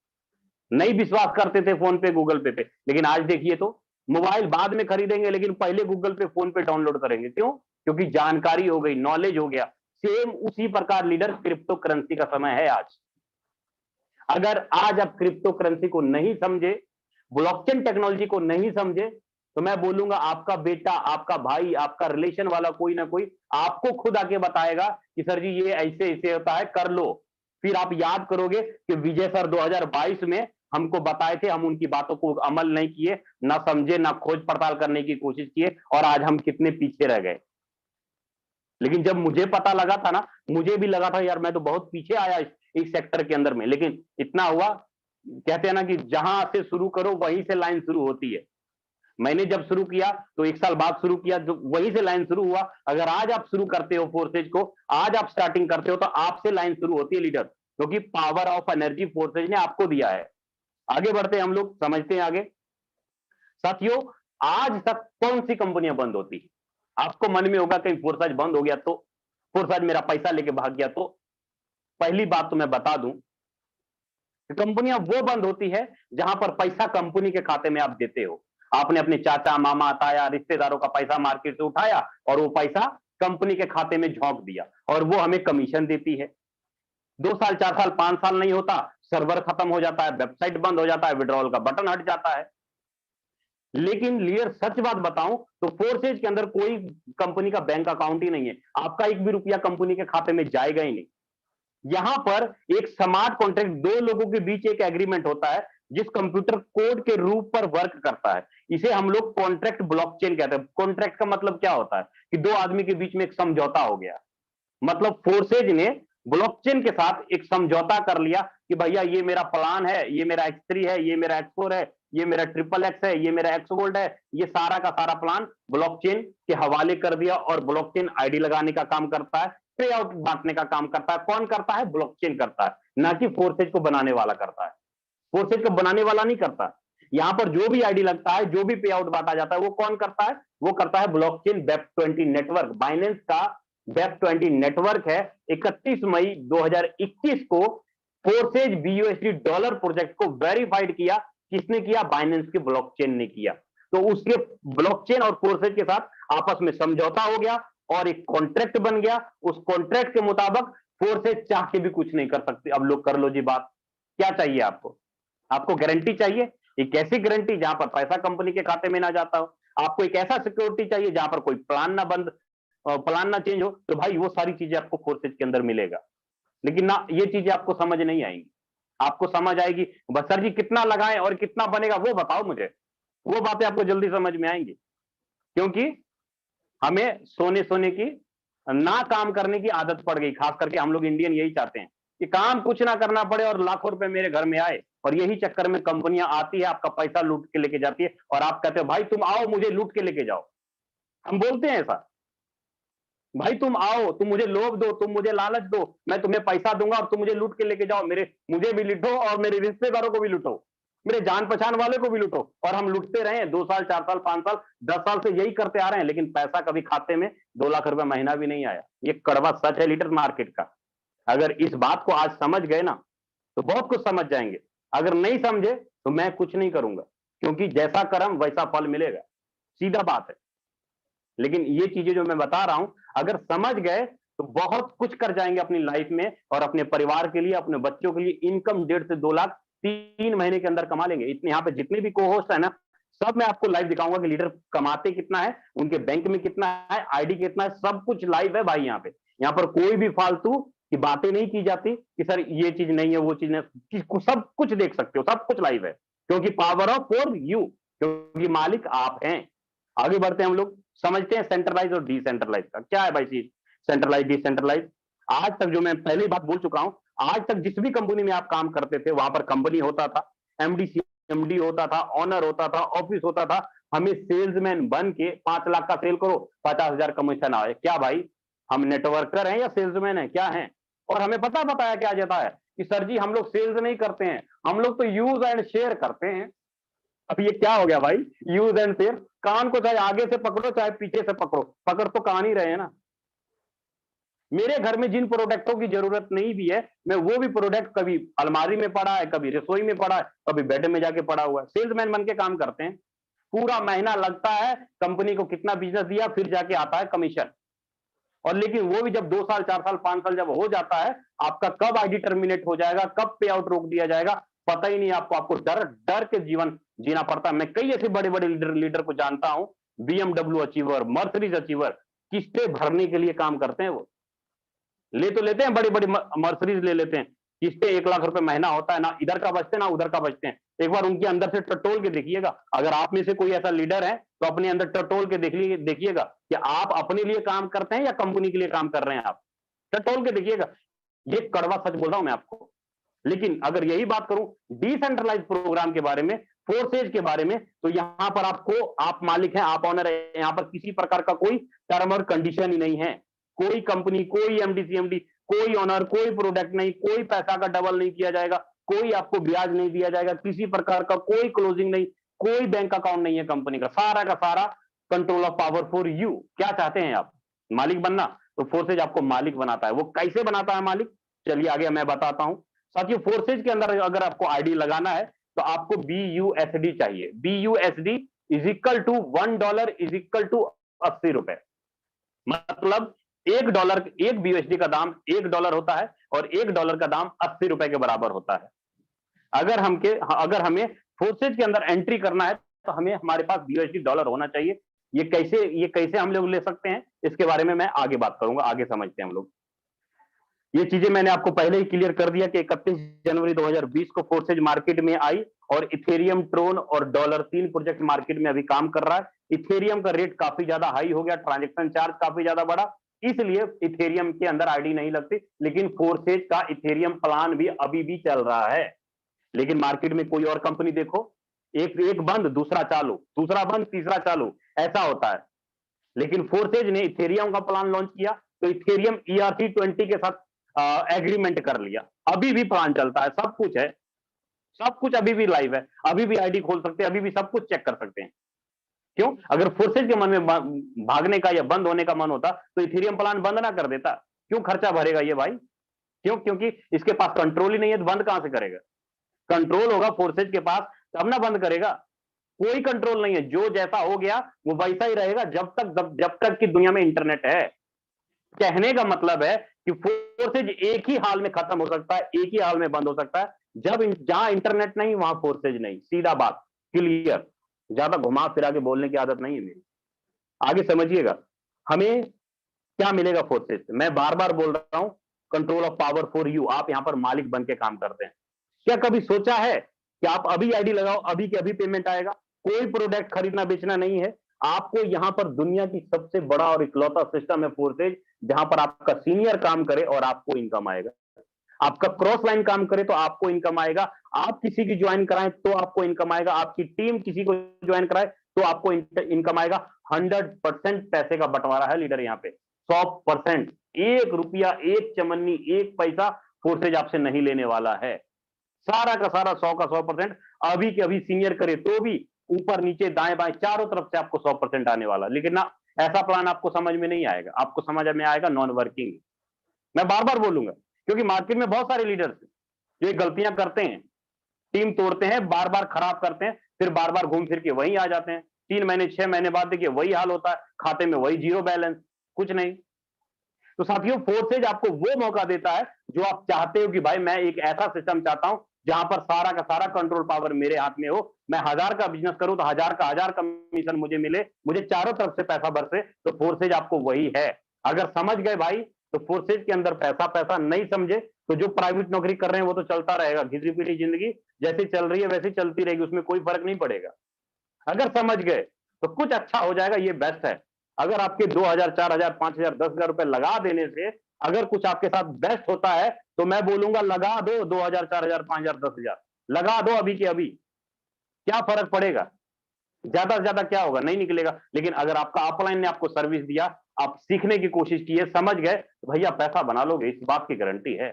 नहीं विश्वास करते थे फोन पे, गूगल पे, लेकिन आज देखिए तो मोबाइल बाद में खरीदेंगे लेकिन पहले गूगल पे, फोन पे डाउनलोड करेंगे। क्यों? क्योंकि जानकारी हो गई, नॉलेज हो गया। सेम उसी प्रकार लीडर क्रिप्टो करेंसी का समय है आज। अगर आज आप क्रिप्टो करेंसी को नहीं समझे, ब्लॉकचेन टेक्नोलॉजी को नहीं समझे, तो मैं बोलूंगा आपका बेटा, आपका भाई, आपका रिलेशन वाला कोई ना कोई आपको खुद आके बताएगा कि सर जी ये ऐसे ऐसे होता है, कर लो। फिर आप याद करोगे कि विजय सर 2022 में हमको बताए थे, हम उनकी बातों को अमल नहीं किए, ना समझे, ना खोज पड़ताल करने की कोशिश किए, और आज हम कितने पीछे रह गए। लेकिन जब मुझे पता लगा था ना, मुझे भी लगा था यार मैं तो बहुत पीछे आया इस सेक्टर के अंदर में। लेकिन इतना हुआ, कहते हैं ना कि जहां से शुरू करो वहीं से लाइन शुरू होती है। मैंने जब शुरू किया तो 1 साल बाद शुरू किया, जो वहीं से लाइन शुरू हुआ। अगर आज आप शुरू करते हो फोर्सेज को, आज आप स्टार्टिंग करते हो, तो आपसे लाइन शुरू होती है लीडर, क्योंकि पावर ऑफ एनर्जी फोर्सेज ने आपको दिया है। आगे बढ़ते हैं हम लोग, समझते हैं आगे। साथियों, आज तक कौन सी कंपनियां बंद होती? आपको मन में होगा कहीं फोर्सेज बंद हो गया तो, फोर्सेज मेरा पैसा लेके भाग गया तो। पहली बात तो मैं बता दूं, कंपनियां वो बंद होती है जहां पर पैसा कंपनी के खाते में आप देते हो। आपने अपने चाचा, मामा, ताया, रिश्तेदारों का पैसा मार्केट से उठाया और वो पैसा कंपनी के खाते में झोंक दिया और वो हमें कमीशन देती है। 2 साल, 4 साल, 5 साल नहीं होता, सर्वर खत्म हो जाता है, वेबसाइट बंद हो जाता है, विड्रॉल का बटन हट जाता है। लेकिन लीडर सच बात बताऊं तो फोर्सेज के अंदर कोई कंपनी का बैंक अकाउंट ही नहीं है। आपका एक भी रुपया कंपनी के खाते में जाएगा ही नहीं। यहां पर एक स्मार्ट कॉन्ट्रैक्ट, 2 लोगों के बीच एक एग्रीमेंट होता है जिस कंप्यूटर कोड के रूप पर वर्क करता है। इसे हम लोग कॉन्ट्रैक्ट ब्लॉकचेन कहते हैं। कॉन्ट्रैक्ट का मतलब क्या होता है कि 2 आदमी के बीच में एक समझौता हो गया। मतलब फोर्सेज ने ब्लॉकचेन के साथ एक समझौता कर लिया कि भैया ये मेरा प्लान है, ये मेरा X3 है, ये मेरा X4 है, ये मेरा XXX है, ये मेरा X गोल्ड है। ये सारा का सारा प्लान ब्लॉकचेन के हवाले कर दिया और ब्लॉकचेन आईडी लगाने का काम करता है, पे आउट बांटने का काम करता है। कौन करता है? ब्लॉकचेन करता है, ना कि फोर्सेज को बनाने वाला करता है। फोर्सेज को बनाने वाला नहीं करता। यहां पर जो भी आईडी लगता है, जो भी पे आउट बांटा जाता है, वो कौन करता है? वो करता है ब्लॉकचेन वेब20 नेटवर्क। बाइनेंस का वेब20 नेटवर्क है। 31 मई 2021 को फोर्सेज BUSD डॉलर प्रोजेक्ट को वेरीफाइड किया। किसने किया? बाइनेंस के ब्लॉकचेन ने किया। तो उसके ब्लॉकचेन और फोर्सेज के साथ आपस में समझौता हो गया और एक कॉन्ट्रैक्ट बन गया। उस कॉन्ट्रैक्ट के मुताबिक फोर्सेज चाह के भी कुछ नहीं कर सकते। अब लोग कर लो जी बात, क्या चाहिए आपको? आपको गारंटी चाहिए, एक ऐसी गारंटी जहां पर पैसा कंपनी के खाते में ना जाता हो। आपको एक ऐसा सिक्योरिटी चाहिए जहां पर कोई प्लान ना बंद, प्लान ना चेंज हो। तो भाई वो सारी चीजें आपको फोर्सेज के अंदर मिलेगा। लेकिन ना, ये चीजें आपको समझ नहीं आएंगी। आपको समझ आएगी बस सर जी कितना लगाएं और कितना बनेगा वो बताओ मुझे। वो बातें आपको जल्दी समझ में आएंगी, क्योंकि हमें सोने सोने की, ना काम करने की आदत पड़ गई। खास करके हम लोग इंडियन यही चाहते हैं कि काम कुछ ना करना पड़े और लाखों रुपए मेरे घर में आए। और यही चक्कर में कंपनियां आती है, आपका पैसा लूट के लेके जाती है और आप कहते हो भाई तुम आओ मुझे लूट के लेके जाओ। हम बोलते हैं ऐसा, भाई तुम आओ, तुम मुझे लोभ दो, तुम मुझे लालच दो, मैं तुम्हें पैसा दूंगा और तुम मुझे लूट के लेके जाओ। मुझे भी लूटो और मेरे रिश्तेदारों को भी लूटो, मेरे जान पहचान वाले को भी लूटो। और हम लूटते रहे 2 साल, 4 साल, 5 साल, 10 साल से यही करते आ रहे हैं। लेकिन पैसा कभी खाते में 2 लाख रुपए महीना भी नहीं आया। ये कड़वा सच है लीडर मार्केट का। अगर इस बात को आज समझ गए ना तो बहुत कुछ समझ जाएंगे। अगर नहीं समझे तो मैं कुछ नहीं करूंगा, क्योंकि जैसा कर्म वैसा फल मिलेगा, सीधा बात है। लेकिन ये चीजें जो मैं बता रहा हूं, अगर समझ गए तो बहुत कुछ कर जाएंगे अपनी लाइफ में और अपने परिवार के लिए, अपने बच्चों के लिए। इनकम 1.5 से 2 लाख 3 महीने के अंदर कमा लेंगे। इतने यहाँ पे जितने भी को-होस्ट है ना, सब मैं आपको लाइव दिखाऊंगा कि लीडर कमाते कितना है, उनके बैंक में कितना है, आईडी कितना है, सब कुछ लाइव है भाई। यहाँ पर कोई भी फालतू की बातें नहीं की जाती कि सर ये चीज नहीं है, वो चीज नहीं, सब कुछ देख सकते हो, सब कुछ लाइव है। क्योंकि पावर ऑफ फॉर यू, क्योंकि मालिक आप हैं। आगे बढ़ते हैं हम लोग, समझते हैं सेंट्रलाइज और डिसेंट्रलाइज का क्या है भाई चीज। सेंट्रलाइज, डिसेंट्रलाइज, आज तक जो मैं पहले बात बोल चुका हूं, आज तक जिस भी कंपनी में आप काम करते थे वहां पर कंपनी होता था, एमडी CMD होता था, ऑनर होता था, ऑफिस होता था। हमें सेल्समैन बन के 5 लाख का सेल करो, 50,000 कमीशन आए। क्या भाई हम नेटवर्कर हैं या सेल्समैन हैं, क्या हैं? और हमें पता बताया क्या जाता है कि सर जी हम लोग सेल्स नहीं करते हैं, हम लोग तो यूज एंड शेयर करते हैं। अब ये क्या हो गया भाई, यूज एंड शेयर? कान को चाहे आगे से पकड़ो चाहे पीछे से पकड़ो, पकड़ तो कान ही रहे हैं ना। मेरे घर में जिन प्रोडक्टों की जरूरत नहीं भी है, मैं वो भी प्रोडक्ट कभी अलमारी में पड़ा है, कभी रसोई में पड़ा है, कभी बेड में जाके पड़ा हुआ है। सेल्समैन बन के काम करते हैं, पूरा महीना लगता है, कंपनी को कितना बिजनेस दिया, फिर जाके आता है कमीशन। और लेकिन वो भी जब 2 साल, 4 साल, 5 साल जब हो जाता है, आपका कब आईडी टर्मिनेट हो जाएगा, कब पे आउट रोक दिया जाएगा, पता ही नहीं आपको। आपको डर डर के जीवन जीना पड़ता है। मैं कई ऐसे बड़े बड़े लीडर को जानता हूं, BMW अचीवर, मर्सिडीज अचीवर, किस्तें भरने के लिए काम करते हैं। वो ले तो लेते हैं, बड़ी बड़ी मर्सिडीज ले लेते हैं, किस्तें 1 लाख रुपए महीना होता है, ना इधर का बचते हैं ना उधर का बचते हैं। एक बार उनके अंदर से टटोल के देखिएगा। अगर आप में से कोई ऐसा लीडर है तो अपने अंदर टटोल के देखिएगा कि आप अपने लिए काम करते हैं या कंपनी के लिए काम कर रहे हैं। आप टटोल के देखिएगा। ये कड़वा सच बोल रहा हूं मैं आपको। लेकिन अगर यही बात करूं डिसेंट्रलाइज प्रोग्राम के बारे में, फोर्सेज के बारे में, तो यहां पर आपको, आप मालिक हैं, आप ऑनर है, यहां पर किसी प्रकार का कोई टर्म और कंडीशन ही नहीं है। कोई कंपनी, कोई एमडी सीएमडी, कोई ऑनर, कोई प्रोडक्ट नहीं, कोई पैसा का डबल नहीं किया जाएगा, कोई आपको ब्याज नहीं दिया जाएगा, किसी प्रकार का कोई क्लोजिंग नहीं, कोई बैंक अकाउंट नहीं है कंपनी का सारा control of power for you. क्या चाहते हैं आप? मालिक बनना, तो फोर्सेज आपको मालिक बनाता है। वो कैसे बनाता है मालिक, चलिए आगे मैं बताता हूं। साथियों, फोर्सेज के अंदर अगर आपको आईडी लगाना है तो आपको BUSD चाहिए। BUSD is equal to $1 is equal to 80 रुपए। मतलब $1, एक BUSD का दाम $1 होता है और $1 का दाम 80 रुपए के बराबर होता है। अगर हमें फोर्सेज के अंदर एंट्री करना है तो हमें हमारे पास BUSD डॉलर होना चाहिए। ये कैसे हम लोग ले सकते हैं, इसके बारे में मैं आगे बात करूंगा, आगे समझते हैं हम लोग। ये चीजें मैंने आपको पहले ही क्लियर कर दिया कि 31 जनवरी 2020 को फोर्सेज मार्केट में आई और इथेरियम, ट्रोन और डॉलर 3 प्रोजेक्ट मार्केट में अभी काम कर रहा है। इथेरियम का रेट काफी ज्यादा हाई हो गया, ट्रांजैक्शन चार्ज काफी ज्यादा बढ़ा, इसलिए इथेरियम के अंदर आईडी नहीं लगती। लेकिन फोर्सेज का इथेरियम प्लान भी अभी भी चल रहा है। लेकिन मार्केट में कोई और कंपनी देखो, एक बंद दूसरा चालू, दूसरा बंद तीसरा चालू, ऐसा होता है। लेकिन फोर्सेज ने इथेरियम का प्लान लॉन्च किया तो इथेरियम ERC-20 के साथ एग्रीमेंट कर लिया। अभी भी प्लान चलता है, सब कुछ है, सब कुछ अभी भी लाइव है, अभी भी आईडी खोल सकते हैं, अभी भी सब कुछ चेक कर सकते हैं। क्यों? अगर फोर्सेज के मन में भागने का या बंद होने का मन होता तो इथेरियम प्लान बंद ना कर देता। क्यों खर्चा भरेगा ये भाई? क्यों? क्योंकि इसके पास कंट्रोल ही नहीं है, तो बंद कहां से करेगा? कंट्रोल होगा फोर्सेज के पास तब ना बंद करेगा। कोई कंट्रोल नहीं है, जो जैसा हो गया वो वैसा ही रहेगा जब तक कि दुनिया में इंटरनेट है। कहने का मतलब है कि फोर्सेज एक ही हाल में खत्म हो सकता है, एक ही हाल में बंद हो सकता है। जहां इंटरनेट नहीं वहां फोर्सेज नहीं, सीधा बात, क्लियर। ज्यादा घुमा फिरा के बोलने की आदत नहीं है मेरी, आगे समझिएगा। हमें क्या मिलेगा फोर्सेज से? मैं बार बार बोल रहा हूं, control of power for you. आप यहां पर मालिक बन के काम करते हैं। क्या कभी सोचा है कि आप अभी आईडी लगाओ, अभी के अभी पेमेंट आएगा? कोई प्रोडक्ट खरीदना बेचना नहीं है आपको। यहां पर दुनिया की सबसे बड़ा और इकलौता सिस्टम है फोर्सेज, जहां पर आपका सीनियर काम करे और आपको इनकम आएगा, आपका क्रॉस लाइन काम करे तो आपको इनकम आएगा, आप किसी की ज्वाइन कराएं तो आपको इनकम आएगा, आपकी टीम किसी को ज्वाइन कराए तो आपको इनकम आएगा। 100% पैसे का बंटवारा है लीडर यहाँ पे, 100%। 1 रुपया, 1 चमन्नी, 1 पैसा फोर्सेज आपसे नहीं लेने वाला है। सारा का सारा 100 का 100%। अभी के अभी सीनियर करे तो भी ऊपर नीचे दाएं बाएं चारों तरफ से आपको 100% आने वाला। लेकिन ना, ऐसा प्लान आपको समझ में नहीं आएगा, आपको समझ में आएगा नॉन वर्किंग। मैं बार बार बोलूंगा क्योंकि मार्केट में बहुत सारे लीडर्स जो ये गलतियां करते हैं, टीम तोड़ते हैं, बार बार खराब करते हैं, फिर बार बार घूम फिर के वहीं आ जाते हैं। 3 महीने 6 महीने बाद देखिए वही हाल होता है, खाते में वही जीरो बैलेंस, कुछ नहीं। तो साथियों, फोर्सेज आपको वो मौका देता है जो आप चाहते हो कि भाई मैं एक ऐसा सिस्टम चाहता हूं जहां पर सारा का सारा कंट्रोल पावर मेरे हाथ में हो। मैं 1000 का बिजनेस करूं तो 1000 का 1000 कमीशन मुझे मिले, मुझे चारों तरफ से पैसा बरसे। तो फोर्सेज आपको वही है। अगर समझ गए भाई तो फोर्सेज के अंदर पैसा पैसा, नहीं समझे तो जो प्राइवेट नौकरी कर रहे हैं वो तो चलता रहेगा, घिसी पिटी जिंदगी जैसी चल रही है वैसी चलती रहेगी, उसमें कोई फर्क नहीं पड़ेगा। अगर समझ गए तो कुछ अच्छा हो जाएगा, ये बेस्ट है। अगर आपके 2000, 4000, 5000, 10,000 रुपए लगा देने से अगर कुछ आपके साथ बेस्ट होता है तो मैं बोलूंगा लगा दो। 2000, 4000, 5000, 10,000 लगा दो अभी के अभी। क्या फर्क पड़ेगा? ज्यादा से ज्यादा क्या होगा? नहीं निकलेगा। लेकिन अगर आपका अपलाइन ने आपको सर्विस दिया, आप सीखने की कोशिश की है, समझ गए, तो भैया पैसा बना लोगे, इस बात की गारंटी है।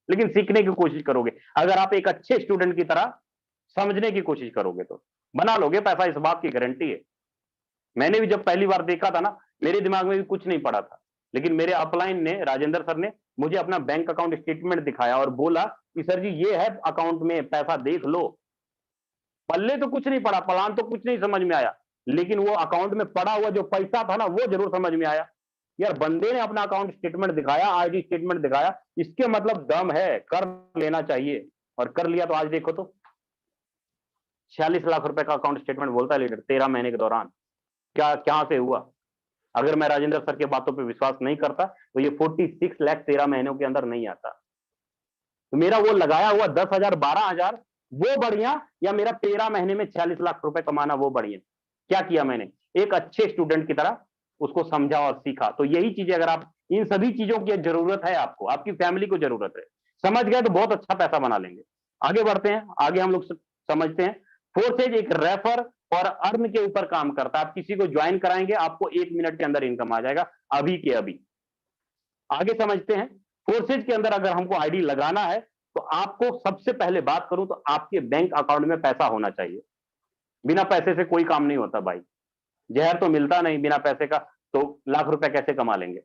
लेकिन सीखने की कोशिश करोगे, अगर आप एक अच्छे स्टूडेंट की तरह समझने की कोशिश करोगे तो बना लोगे पैसा, इस बात की गारंटी है। मैंने भी जब पहली बार देखा था ना, मेरे दिमाग में भी कुछ नहीं पड़ा था, लेकिन मेरे अपलाइन ने, राजेंद्र सर ने मुझे अपना बैंक अकाउंट स्टेटमेंट दिखाया और बोला कि सर जी ये है अकाउंट में पैसा, देख लो। पल्ले तो कुछ नहीं पड़ा, प्लान तो कुछ नहीं समझ में आया, लेकिन वो अकाउंट में पड़ा हुआ जो पैसा था ना वो जरूर समझ में आया। यार बंदे ने अपना अकाउंट स्टेटमेंट दिखाया, आईडी स्टेटमेंट दिखाया, इसके मतलब दम है, कर लेना चाहिए। और कर लिया तो आज देखो तो 46 लाख रुपए का अकाउंट स्टेटमेंट बोलता है लीडर 13 महीने के दौरान। क्या से हुआ? अगर मैं राजेंद्र सर के बातों पे विश्वास नहीं करता तो ये 46 लाख 13 महीनों के अंदर नहीं आता। तो मेरा वो लगाया हुआ 10,000, 12,000 वो बढ़िया, या मेरा 13 महीने में 46 लाख रुपए कमाना वो बढ़िया? क्या किया मैंने? एक अच्छे स्टूडेंट की तरह उसको समझा और सीखा। तो यही चीजें, अगर आप इन सभी चीजों की जरूरत है, आपको, आपकी फैमिली को जरूरत है, समझ गए तो बहुत अच्छा पैसा बना लेंगे। आगे बढ़ते हैं, आगे हम लोग समझते हैं फोर्सेज एक रेफर और अर्न के ऊपर काम करता है। आप किसी को ज्वाइन कराएंगे, आपको 1 मिनट के अंदर इनकम आ जाएगा, अभी के अभी। आगे समझते हैं। फोर्सेज के अंदर अगर हमको आईडी लगाना है तो आपको सबसे पहले बात करूं तो आपके बैंक अकाउंट में पैसा होना चाहिए। बिना पैसे से कोई काम नहीं होता भाई। जहर तो मिलता नहीं बिना पैसे का, तो लाख रुपए कैसे कमा लेंगे।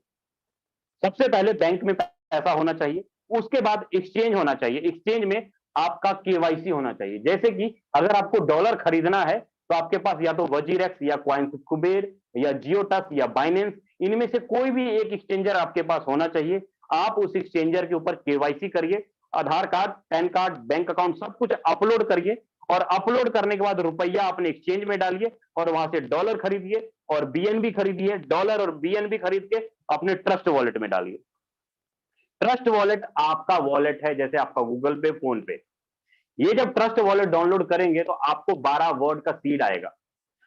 सबसे पहले बैंक में पैसा होना चाहिए, उसके बाद एक्सचेंज होना चाहिए। एक्सचेंज में आपका केवाईसी होना चाहिए। जैसे कि अगर आपको डॉलर खरीदना है तो आपके पास या तो वजीरेक्स या क्वाइंस कुबेर या जियोटस या बाइनेंस, इनमें से कोई भी एक एक्सचेंजर आपके पास होना चाहिए। आप उस एक्सचेंजर के ऊपर केवाईसी करिए, Aadhaar card, PAN card, bank account सब कुछ अपलोड करिए, और अपलोड करने के बाद रुपया अपने एक्सचेंज में डालिए और वहां से डॉलर खरीदिए और बीएनबी खरीदिए। डॉलर और बीएनबी खरीद के अपने ट्रस्ट वॉलेट में डालिए। ट्रस्ट वॉलेट आपका वॉलेट है, जैसे आपका गूगल पे, फोन पे। ये जब ट्रस्ट वॉलेट डाउनलोड करेंगे तो आपको 12 वर्ड का सीड आएगा।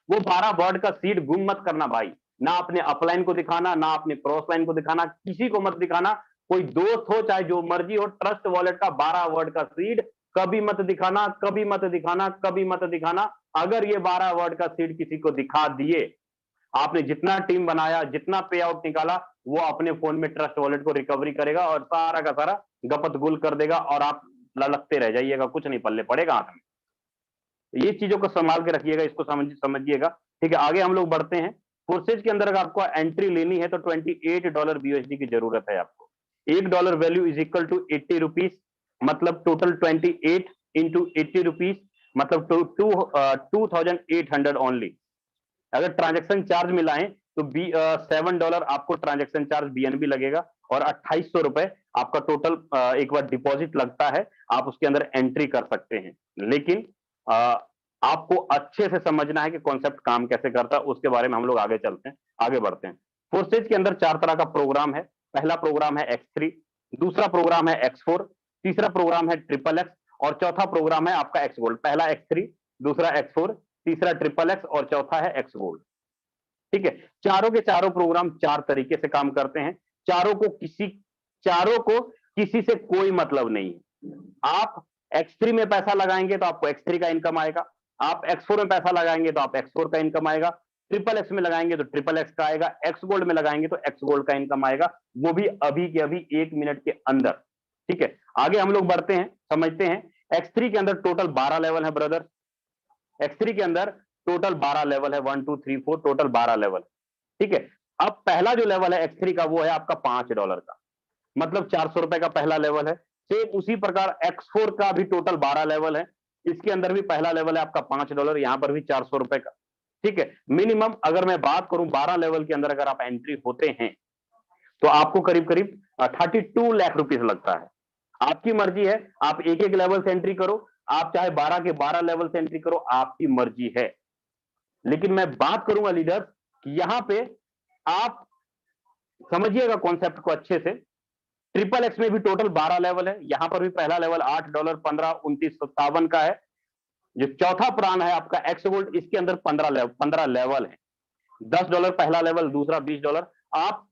वो 12 वर्ड का सीड गुम मत करना भाई। ना अपने अपलाइन को दिखाना, ना अपने क्रॉस लाइन को दिखाना, किसी को मत दिखाना। कोई दोस्त हो चाहे जो मर्जी हो, ट्रस्ट वॉलेट का 12 वर्ड का सीड कभी मत दिखाना, कभी मत दिखाना, कभी मत दिखाना। अगर ये 12 वर्ड का सीड किसी को दिखा दिए, आपने जितना टीम बनाया, जितना पे आउट निकाला, वो अपने फोन में ट्रस्ट वॉलेट को रिकवरी करेगा और सारा का सारा गपत गुल कर देगा और आप ललकते रह जाइएगा, कुछ नहीं पल्ले पड़ेगा हाथ में। ये चीजों को संभाल के रखिएगा, इसको समझिएगा। ठीक है, आगे हम लोग बढ़ते हैं। फोर्सेज के अंदर अगर आपको एंट्री लेनी है तो $28 BUSD की जरूरत है आपको। $1 value is equal to 80 rupees, मतलब टोटल 28 इंटू 80 रुपीज, मतलब 2800 ओनली। अगर ट्रांजेक्शन चार्ज मिलाएं तो $7 आपको ट्रांजेक्शन चार्ज बीएनबी लगेगा और 2800 रुपए आपका टोटल एक बार डिपॉजिट लगता है। आप उसके अंदर एंट्री कर सकते हैं, लेकिन आपको अच्छे से समझना है कि कॉन्सेप्ट काम कैसे करता है। उसके बारे में हम लोग आगे चलते हैं, आगे बढ़ते हैं। फोर्सेज के अंदर 4 तरह का प्रोग्राम है। पहला प्रोग्राम है X3, दूसरा प्रोग्राम है X4, तीसरा प्रोग्राम है XXX और चौथा प्रोग्राम है आपका X गोल्ड। पहला X3, दूसरा X4, तीसरा XXX और चौथा है X गोल्ड। ठीक है, चारों के चारों प्रोग्राम 4 तरीके से काम करते हैं। चारों को किसी से कोई मतलब नहीं है। आप X3 में पैसा लगाएंगे तो आपको X3 का इनकम आएगा, आप X4 में पैसा लगाएंगे तो आप X4 का इनकम आएगा, XXX में लगाएंगे तो XXX का आएगा, X गोल्ड में लगाएंगे तो X गोल्ड का इनकम आएगा, वो भी अभी के अभी 1 मिनट के अंदर। ठीक है, आगे हम लोग बढ़ते हैं, समझते हैं। X3 के अंदर टोटल 12 लेवल है ब्रदर। X3 के अंदर टोटल 12 लेवल है, 1 2 3 4 टोटल 12 लेवल। ठीक है, अब पहला जो लेवल है X3 का वो है आपका $5 का, मतलब 400 रुपए का पहला लेवल है। सेम उसी प्रकार X4 का भी टोटल 12 लेवल है, इसके अंदर भी पहला लेवल है आपका $5, यहां पर भी 400 रुपए का। ठीक है, मिनिमम अगर मैं बात करूं 12 लेवल के अंदर अगर आप एंट्री होते हैं तो आपको करीब करीब 32 लाख रुपीस लगता है। आपकी मर्जी है, आप एक एक लेवल से एंट्री करो, आप चाहे 12 के 12 लेवल से एंट्री करो, आपकी मर्जी है। लेकिन मैं बात करूंगा लीडर कि यहां पे आप समझिएगा कॉन्सेप्ट को अच्छे से। XXX में भी टोटल 12 लेवल है, यहां पर भी पहला लेवल $8, 15, 29, 57 का है। जो चौथा प्लान है आपका X गोल्ड, इसके अंदर 15 लेवल है। $10 पहला लेवल, दूसरा $20। आप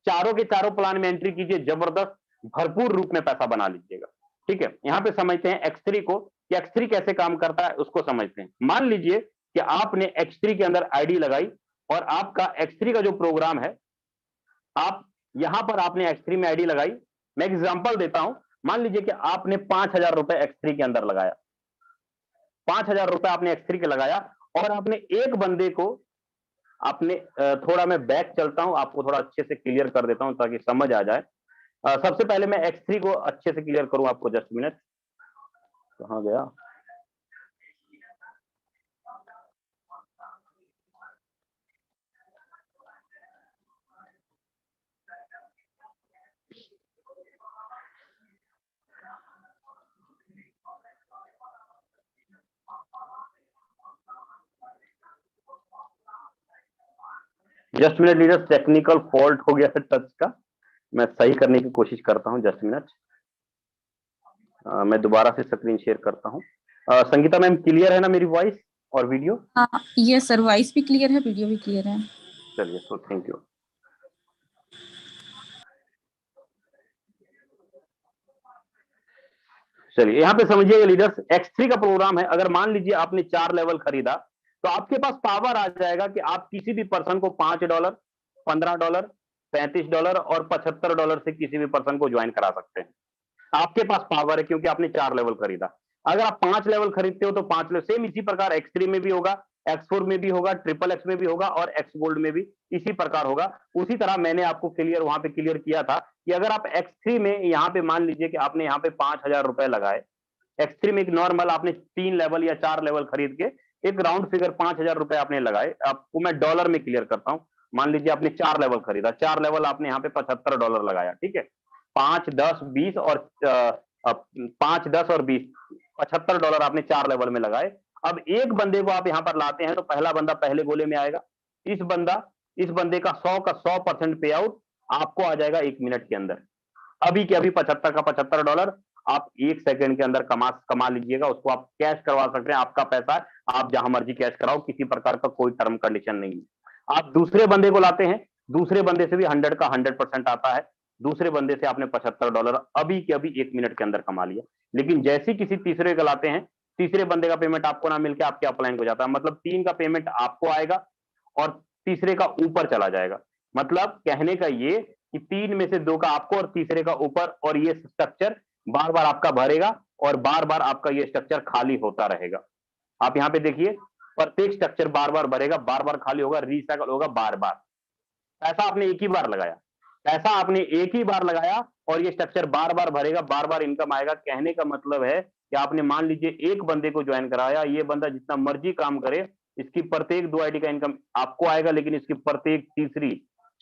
चारों के चारों प्लान में एंट्री कीजिए, जबरदस्त भरपूर रूप में पैसा बना लीजिएगा। ठीक है, यहां पे समझते हैं X3 को कि X3 कैसे काम करता है, उसको समझते हैं। मान लीजिए कि आपने X3 के अंदर आईडी लगाई और आपका X3 का जो प्रोग्राम है, आप यहां पर आपने X3 में आईडी लगाई। मैं एग्जांपल देता हूं, मान लीजिए कि आपने 5000 रुपए X3 के अंदर लगाया, 5000 रुपए आपने X3 के लगाया और आपने एक बंदे को आपने थोड़ा मैं बैक चलता हूं, आपको थोड़ा अच्छे से क्लियर कर देता हूं ताकि समझ आ जाए। सबसे पहले मैं X3 को अच्छे से क्लियर करूं आपको, जस्ट मिनट। कहां गया? Just minute leader, technical fault हो गया है टच का, मैं सही करने की कोशिश करता हूं। जस्ट मिनट, मैं दोबारा से स्क्रीन शेयर करता हूं। संगीता मैम, क्लियर है ना मेरी वॉइस और वीडियो? हाँ, ये सर, वॉइस भी क्लियर है, वीडियो भी क्लियर है। चलिए, तो थैंक यू। चलिए यहाँ पे समझिएगा लीडर्स, X3 का प्रोग्राम है। अगर मान लीजिए आपने 4 लेवल खरीदा तो आपके पास पावर आ जाएगा कि आप किसी भी पर्सन को $5, $15, $35 और $75 से किसी भी पर्सन को ज्वाइन करा सकते हैं। आपके पास पावर है क्योंकि आपने 4 लेवल खरीदा। अगर आप 5 लेवल खरीदते हो तो 5 लेवल, सेम इसी प्रकार X3 में भी होगा, X4 में भी होगा, XXX में भी होगा और X गोल्ड में भी इसी प्रकार होगा। उसी तरह मैंने आपको क्लियर वहां पे क्लियर किया था कि अगर आप X3 में यहाँ पे मान लीजिए कि आपने यहाँ पे ₹5000 लगाए, X3 में एक नॉर्मल आपने 3 लेवल या 4 लेवल खरीद के एक राउंड फिगर ₹5000 आपने लगाए। आपको मैं डॉलर में क्लियर करता हूं। मान लीजिए आपने 4 लेवल खरीदा, 4 लेवल आपने यहाँ पे $75 लगाया, ठीक है। 5, 10, 20 और 5, 10 और 20, $75 आपने 4 लेवल में लगाए। अब एक बंदे को आप यहाँ पर लाते हैं तो पहला बंदा पहले गोले में आएगा। इस बंदे का 100 का 100% पे आउट आपको आ जाएगा 1 मिनट के अंदर। अभी के अभी 75 का $75 आप 1 सेकंड के अंदर कमा लीजिएगा। उसको आप कैश करवा सकते हैं, आपका पैसा है, आप जहां मर्जी कैश कराओ, किसी प्रकार का कोई टर्म कंडीशन नहीं है। आप दूसरे बंदे को लाते हैं, दूसरे बंदे से भी 100 का 100% आता है। दूसरे बंदे से आपने $75 अभी के अभी 1 मिनट के अंदर कमा लिया। लेकिन जैसे किसी तीसरे को लाते हैं, तीसरे बंदे का पेमेंट आपको ना मिलकर आपके अपलाइन को जाता है। मतलब 3 का पेमेंट आपको आएगा और तीसरे का ऊपर चला जाएगा। मतलब कहने का ये कि 3 में से 2 का आपको और तीसरे का ऊपर, और ये स्ट्रक्चर बार बार आपका भरेगा और बार बार आपका ये स्ट्रक्चर खाली होता रहेगा। आप यहां पे देखिए, प्रत्येक स्ट्रक्चर बार बार भरेगा, बार बार खाली होगा, रिसाइकल होगा बार बार। पैसा आपने एक ही बार लगाया, पैसा आपने एक ही बार लगाया और ये स्ट्रक्चर बार बार भरेगा, बार बार इनकम आएगा। कहने का मतलब है कि आपने मान लीजिए एक बंदे को ज्वाइन कराया, ये बंदा जितना मर्जी काम करे, इसकी प्रत्येक 2 आईडी का इनकम आपको आएगा, लेकिन इसकी प्रत्येक तीसरी,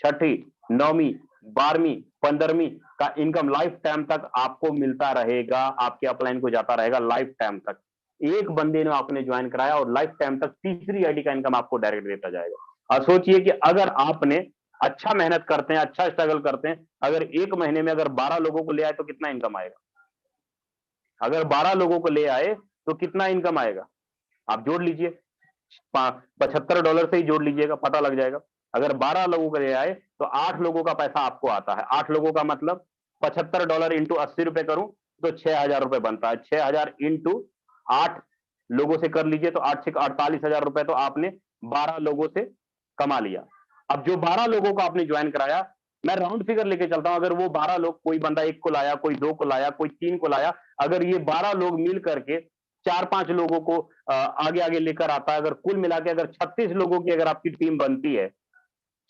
छठी, 9वीं, 12वीं, 15वीं का इनकम लाइफ टाइम तक आपको मिलता रहेगा, आपके अपलाइन को जाता रहेगा लाइफ टाइम तक। एक बंदे ने आपने ज्वाइन कराया और लाइफ टाइम तक तीसरी आईडी का इनकम आपको डायरेक्ट देता जाएगा। और सोचिए कि अगर आपने अच्छा मेहनत करते हैं, अच्छा स्ट्रगल करते हैं, अगर 1 महीने में अगर 12 लोगों को ले आए तो कितना इनकम आएगा? अगर 12 लोगों को ले आए तो कितना इनकम आएगा? आप जोड़ लीजिए, $75 से ही जोड़ लीजिएगा, पता लग जाएगा। अगर 12 लोगों को ले आए तो 8 लोगों का पैसा आपको आता है। 8 लोगों का मतलब $75 इंटू 80 रुपए करूं तो ₹6000 बनता है। 6000 इंटू 8 लोगों से कर लीजिए तो 8 से 48,000 रुपए तो आपने 12 लोगों से कमा लिया। अब जो 12 लोगों को आपने ज्वाइन कराया, मैं राउंड फिगर लेके चलता हूं, अगर वो 12 लोग, कोई बंदा 1 को लाया, कोई 2 को लाया, कोई 3 को लाया, अगर ये 12 लोग मिल करके 4-5 लोगों को आगे आगे लेकर आता है, अगर कुल मिला के अगर 36 लोगों की अगर आपकी टीम बनती है,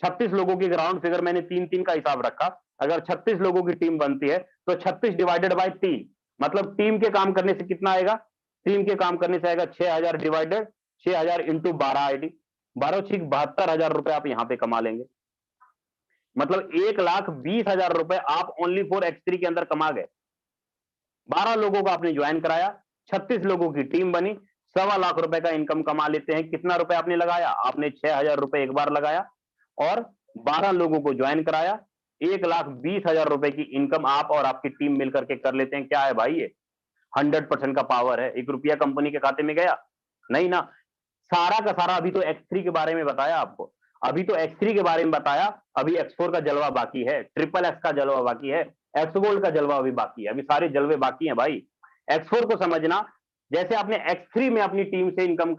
36 लोगों की राउंड फिगर मैंने 3-3 का हिसाब रखा, अगर 36 लोगों की टीम बनती है तो 36 डिवाइडेड बाय 3, मतलब टीम के काम करने से कितना आएगा? टीम के काम करने से आएगा 6000 डिवाइडेड 6000 इंटू 12 आईडी, 12 6 72,000 रुपए आप यहां पे कमा लेंगे। मतलब 1,20,000 रुपए आप ओनली फॉर X3 के अंदर कमा गए। 12 लोगों को आपने ज्वाइन कराया, 36 लोगों की टीम बनी, 1.25 लाख रुपए का इनकम कमा लेते हैं। कितना रुपए आपने लगाया? आपने 6000 रुपए एक बार लगाया और 12 लोगों को ज्वाइन कराया, 1,20,000 रुपए की इनकम आप और आपकी टीम मिलकर के कर लेते हैं। क्या है भाई ये? 100% का पावर है। 1 रुपया कंपनी के खाते में गया नहीं ना। सारा का सारा अभी तो X3 के बारे में बताया आपको, अभी तो X3 के बारे में बताया, अभी X4 का जलवा बाकी है, XXX का जलवा बाकी है, X गोल्ड का जलवा अभी बाकी है, अभी सारे जलवे बाकी हैं भाई। X4 को समझना, जैसे आपने X3 में अपनी टीम से इनकम,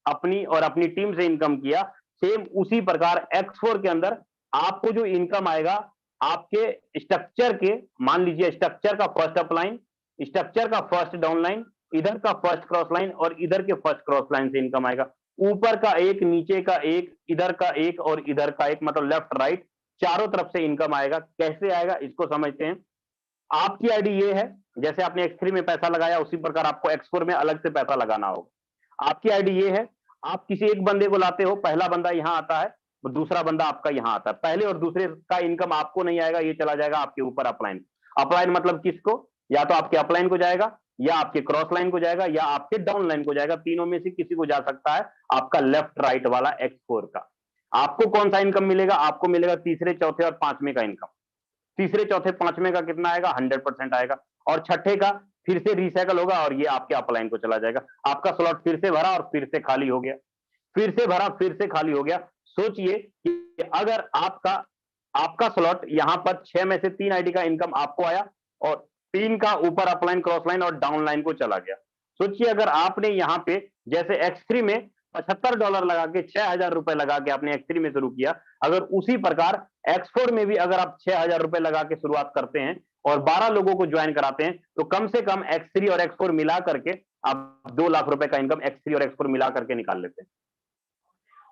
अपनी और अपनी टीम से इनकम किया, सेम उसी प्रकार X4 के अंदर आपको जो इनकम आएगा, आपके स्ट्रक्चर के, मान लीजिए स्ट्रक्चर का फर्स्ट अपलाइन, स्ट्रक्चर का फर्स्ट डाउनलाइन, इधर का फर्स्ट क्रॉस लाइन और इधर के फर्स्ट क्रॉस लाइन से इनकम आएगा। ऊपर का एक, नीचे का एक, इधर का एक और इधर का एक, मतलब लेफ्ट राइट चारों तरफ से इनकम आएगा। कैसे आएगा इसको समझते हैं। आपकी आईडी ये है, जैसे आपने X3 में पैसा लगाया उसी प्रकार आपको X4 में अलग से पैसा लगाना होगा। आपकी आईडी ये है, आप किसी एक बंदे को लाते हो, पहला बंदा यहां आता है, दूसरा बंदा आपका यहां आता है। पहले और दूसरे का इनकम आपको नहीं आएगा, ये चला जाएगा आपके ऊपर अपलाइन। अपलाइन मतलब किसको? या तो आपके अपलाइन को जाएगा, या आपके क्रॉस लाइन को जाएगा, या आपके डाउन लाइन को जाएगा। तीनों में से किसी को जा सकता है, आपका लेफ्ट राइट वाला X4 का। आपको कौन सा इनकम मिलेगा? आपको मिलेगा तीसरे, चौथे और पांचवें का इनकम। तीसरे, चौथे, पांचवें का कितना आएगा? 100% आएगा। और छठे का फिर से रिसाइकल होगा और ये आपके अपलाइन को चला जाएगा। आपका स्लॉट फिर से भरा और फिर से खाली हो गया, फिर से भरा फिर से खाली हो गया। सोचिए कि अगर आपका स्लॉट यहां पर 6 में से 3 आईडी का इनकम आपको आया और 3 का ऊपर अपलाइन, क्रॉस लाइन और डाउन लाइन को चला गया। सोचिए अगर आपने यहां पे जैसे X3 में $75 लगा के 6,000 रुपए लगा के आपने X3 में शुरू किया, अगर उसी प्रकार X4 में भी अगर आप 6,000 रुपए लगा के शुरुआत करते हैं और 12 लोगों को ज्वाइन कराते हैं, तो कम से कम X3 और X4 मिला करके आप 2 लाख रुपए का इनकम X3 और X4 मिला करके निकाल लेते हैं।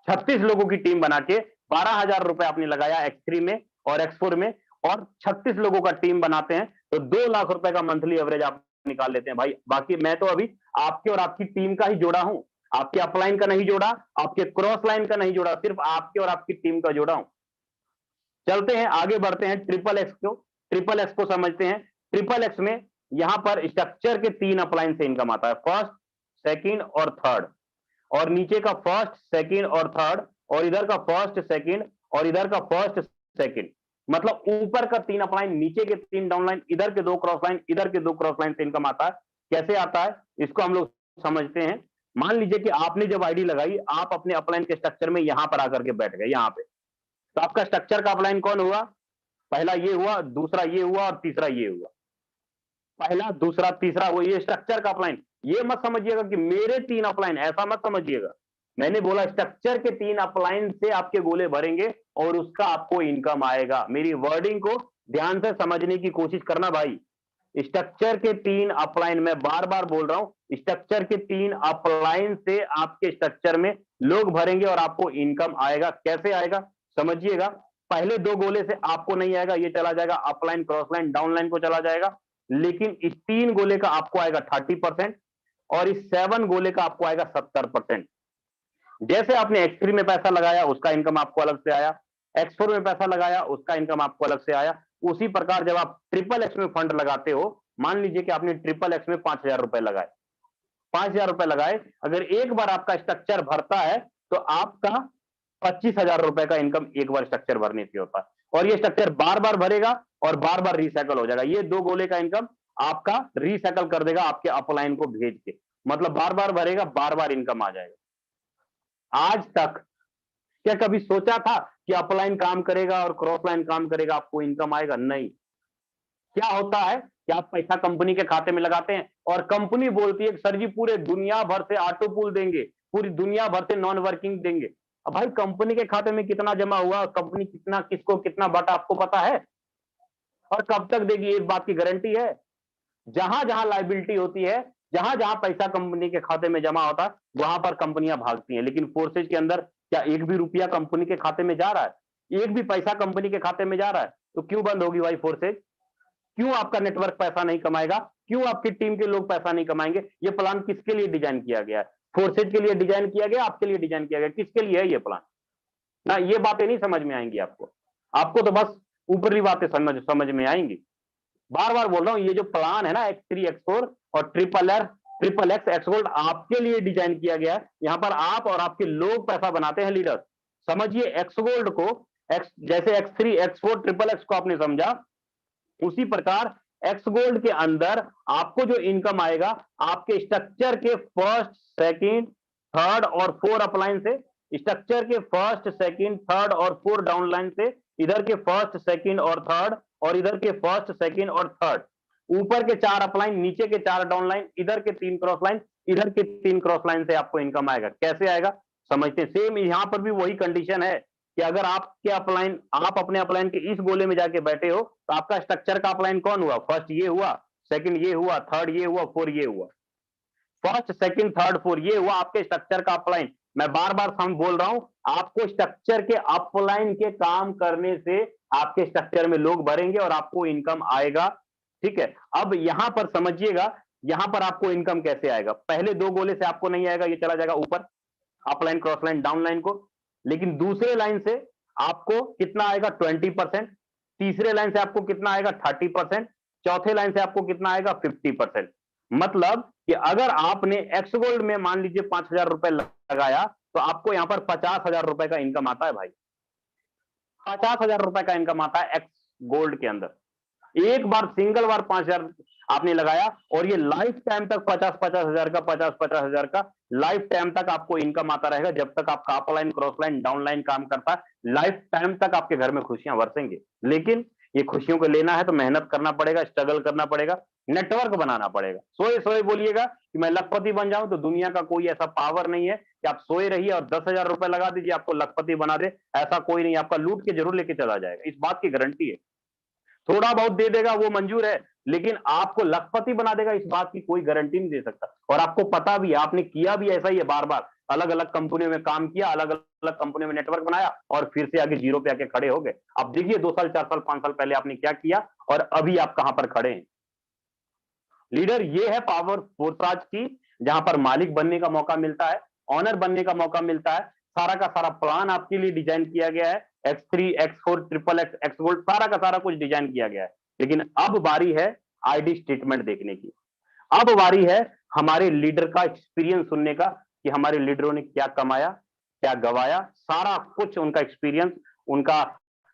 36 लोगों की टीम बना के 12,000 रुपए आपने लगाया X3 में और X4 में, और 36 लोगों का टीम बनाते हैं तो 2 लाख रुपए का मंथली एवरेज आप निकाल लेते हैं भाई। बाकी मैं तो अभी आपके और आपकी टीम का ही जोड़ा हूं, आपके अपलाइन का नहीं जोड़ा, आपके क्रॉस लाइन का नहीं जोड़ा, सिर्फ आपके और आपकी टीम का जोड़ा हूं। चलते हैं आगे बढ़ते हैं ट्रिपल एक्स को समझते हैं। ट्रिपल एक्स में यहां पर स्ट्रक्चर के 3 अपलाइन से इनकम आता है, फर्स्ट, सेकंड और थर्ड, और नीचे का फर्स्ट, सेकंड और थर्ड, और इधर का फर्स्ट, सेकंड और इधर का फर्स्ट, सेकंड। मतलब ऊपर का 3 अपलाइन, नीचे के 3 डाउनलाइन, इधर के 2 क्रॉस लाइन, इधर के 2 क्रॉस लाइन से इनकम आता है। कैसे आता है इसको हम लोग समझते हैं। मान लीजिए कि आपने जब आईडी लगाई, आप अपने अपलाइन के स्ट्रक्चर में यहां पर आकर के बैठ गए यहां पे, तो आपका स्ट्रक्चर का अपलाइन कौन हुआ? पहला ये हुआ, दूसरा ये हुआ और तीसरा ये हुआ। पहला, दूसरा, तीसरा, वो ये स्ट्रक्चर का अपलाइन। ये मत समझिएगा कि मेरे 3 अपलाइन, ऐसा मत समझिएगा। मैंने बोला स्ट्रक्चर के 3 अपलाइन से आपके गोले भरेंगे और उसका आपको इनकम आएगा। मेरी वर्डिंग को ध्यान से समझने की कोशिश करना भाई। स्ट्रक्चर के 3 अपलाइन, मैं बार बार बोल रहा हूं, स्ट्रक्चर के 3 अपलाइन से आपके स्ट्रक्चर में लोग भरेंगे और आपको इनकम आएगा। कैसे आएगा समझिएगा। पहले 2 गोले से आपको नहीं आएगा, ये चला जाएगा upline, cross line, down line को चला जाएगा। लेकिन इस 3 गोले का आपको आएगा 30% और इस 7 गोले का आपको आएगा 70%। जैसे आपने X3 में पैसा लगाया उसका इनकम आपको अलग से आया, X4 में पैसा लगाया उसका इनकम आपको अलग से आया। उसी प्रकार जब आप ट्रिपल एक्स में फंड लगाते हो, मान लीजिए कि आपने ट्रिपल एक्स में 5,000 रुपए लगाए, 5,000 रुपए लगाए, अगर एक बार आपका स्ट्रक्चर भरता है तो आपका 25,000 रुपए का इनकम एक बार स्ट्रक्चर भरने से होता है, और ये स्ट्रक्चर बार बार भरेगा और बार बार रिसाइकल हो जाएगा। ये 2 गोले का इनकम आपका रिसाइकल कर देगा आपके अपलाइन को भेज के, मतलब बार बार भरेगा, बार बार इनकम आ जाएगा। आज तक क्या कभी सोचा था कि अपलाइन काम करेगा और क्रॉस लाइन काम करेगा आपको इनकम आएगा? नहीं। क्या होता है कि आप पैसा कंपनी के खाते में लगाते हैं और कंपनी बोलती है कि सर जी पूरे दुनिया भर से ऑटो पूल देंगे, पूरी दुनिया भर से नॉन वर्किंग देंगे। अब भाई कंपनी के खाते में कितना जमा हुआ, कंपनी कितना, किसको कितना बांटा, आपको पता है? और कब तक देगी, इस बात की गारंटी है? जहां जहां लायबिलिटी होती है, जहां जहां पैसा कंपनी के खाते में जमा होता है, वहां पर कंपनियां भागती हैं। लेकिन फोर्सेज के अंदर क्या एक भी रुपया कंपनी के खाते में जा रहा है? एक भी पैसा कंपनी के खाते में जा रहा है? तो क्यों बंद होगी भाई फोर्सेज? क्यों आपका नेटवर्क पैसा नहीं कमाएगा? क्यों आपकी टीम के लोग पैसा नहीं कमाएंगे? ये प्लान किसके लिए डिजाइन किया गया है? फोर्सेज के लिए डिजाइन किया गया, आपके लिए डिजाइन किया गया? किसके लिए है ये प्लान? ना ये बातें नहीं समझ में आएंगी आपको, आपको तो बस ऊपरी बातें समझ में आएंगी। बार बार बोल रहा हूं, ये जो प्लान है ना X3, X4 और ट्रिपल एक्स, एक्स गोल्ड आपके लिए डिजाइन किया गया है। यहां पर आप और आपके लोग पैसा बनाते हैं, लीडर। समझिए एक्स गोल्ड को, जैसे X3, X4, ट्रिपल एक्स को आपने समझा, उसी प्रकार एक्स गोल्ड के अंदर आपको जो इनकम आएगा आपके स्ट्रक्चर के फर्स्ट, सेकंड, थर्ड और 4 अपलाइन से, स्ट्रक्चर के फर्स्ट, सेकंड, थर्ड और 4 डाउनलाइन से, इधर के फर्स्ट, सेकंड और थर्ड, और इधर के फर्स्ट, सेकंड और थर्ड, ऊपर के 4 अपलाइन, नीचे के 4 डाउनलाइन, इधर के 3 क्रॉस लाइन, इधर के 3 क्रॉस लाइन से आपको इनकम आएगा। कैसे आएगा समझते हैं। सेम यहां पर भी वही कंडीशन है कि अगर आपके अपलाइन, आप अपने अपलाइन के इस गोले में जाके बैठे हो तो आपका स्ट्रक्चर का अपलाइन कौन हुआ? फर्स्ट ये हुआ, सेकंड ये हुआ, थर्ड ये हुआ, 4 ये हुआ। फर्स्ट, सेकंड, थर्ड, 4 ये हुआ आपके स्ट्रक्चर का अपलाइन। मैं बार बार बोल रहा हूं, आपको स्ट्रक्चर के अपलाइन के काम करने से आपके स्ट्रक्चर में लोग भरेंगे और आपको इनकम आएगा। ठीक है, अब यहां पर समझिएगा, यहां पर आपको इनकम कैसे आएगा। पहले 2 गोले से आपको नहीं आएगा, ये चला जाएगा ऊपर upline, cross line, down line को। लेकिन दूसरे लाइन से आपको कितना आएगा? 20%। तीसरे लाइन से आपको कितना आएगा? 30%। चौथे लाइन से आपको कितना आएगा? 50%। मतलब कि अगर आपने एक्स गोल्ड में मान लीजिए 5,000 रुपए लगाया तो आपको यहां पर 50,000 रुपए का इनकम आता है भाई। 50,000 रुपए का इनकम आता है एक्स गोल्ड के अंदर। एक बार, सिंगल बार 5,000 आपने लगाया और ये लाइफ टाइम तक 50-50 हजार का, 50-50 हजार का लाइफ टाइम तक आपको इनकम आता रहेगा। जब तक आपका upline, cross line, down line काम करता है, लाइफ टाइम तक आपके घर में खुशियां बरसेंगे। लेकिन ये खुशियों को लेना है तो मेहनत करना पड़ेगा, स्ट्रगल करना पड़ेगा, नेटवर्क बनाना पड़ेगा। सोए सोए बोलिएगा कि मैं लखपति बन जाऊं, तो दुनिया का कोई ऐसा पावर नहीं है कि आप सोए रहिए और 10,000 रुपए लगा दीजिए आपको लखपति बना दे। ऐसा कोई नहीं, आपका लूट के जरूर लेके चला जाएगा, इस बात की गारंटी है। थोड़ा बहुत दे देगा वो मंजूर है, लेकिन आपको लखपति बना देगा इस बात की कोई गारंटी नहीं दे सकता। और आपको पता भी है, आपने किया भी ऐसा ही है, बार बार अलग अलग कंपनियों में काम किया, अलग अलग कंपनियों में नेटवर्क बनाया और फिर से आगे जीरो पे आके खड़े हो गए। अब देखिए 2 साल 4 साल 5 साल पहले आपने क्या किया और अभी आप कहां पर खड़े हैं। लीडर ये है पावर फोर्स की, जहां पर मालिक बनने का मौका मिलता है, ऑनर बनने का मौका मिलता है। सारा का सारा प्लान आपके लिए डिजाइन किया गया है, X3 X4 triple X X gold, सारा का सारा कुछ डिजाइन किया गया है। लेकिन अब बारी है आईडी स्टेटमेंट देखने की। अब बारी है हमारे लीडर का एक्सपीरियंस सुनने का कि हमारे लीडरों ने क्या कमाया, क्या गवाया, सारा कुछ उनका एक्सपीरियंस, उनका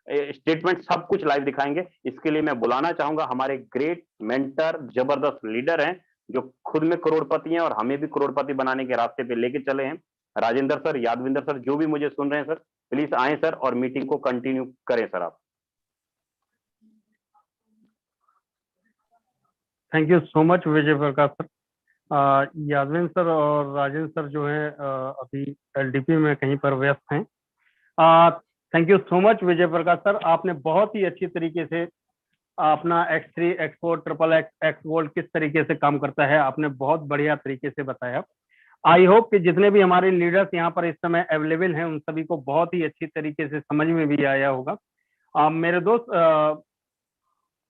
स्टेटमेंट सब कुछ लाइव दिखाएंगे। इसके लिए मैं बुलाना चाहूंगा हमारे ग्रेट मेंटर, जबरदस्त लीडर हैं, जो खुद में करोड़पति हैं और हमें भी करोड़पति बनाने के रास्ते पे लेके चले हैं। राजेंद्र सर, यादविंदर सर, जो भी मुझे सुन रहे हैं सर, प्लीज आए सर और मीटिंग को कंटिन्यू करें सर आप। Thank you so much Vijay Prakash sir. Yadvinder sir और राजेंद्र सर जो है अभी एलडीपी में कहीं पर व्यस्त हैं। Thank you so much Vijay Prakash sir, आपने बहुत ही अच्छी तरीके से अपना X3 X4 triple X gold किस तरीके से काम करता है आपने बहुत बढ़िया तरीके से बताया। आई होप कि जितने भी हमारे लीडर्स यहाँ पर इस समय अवेलेबल हैं उन सभी को बहुत ही अच्छी तरीके से समझ में भी आया होगा। मेरे दोस्त,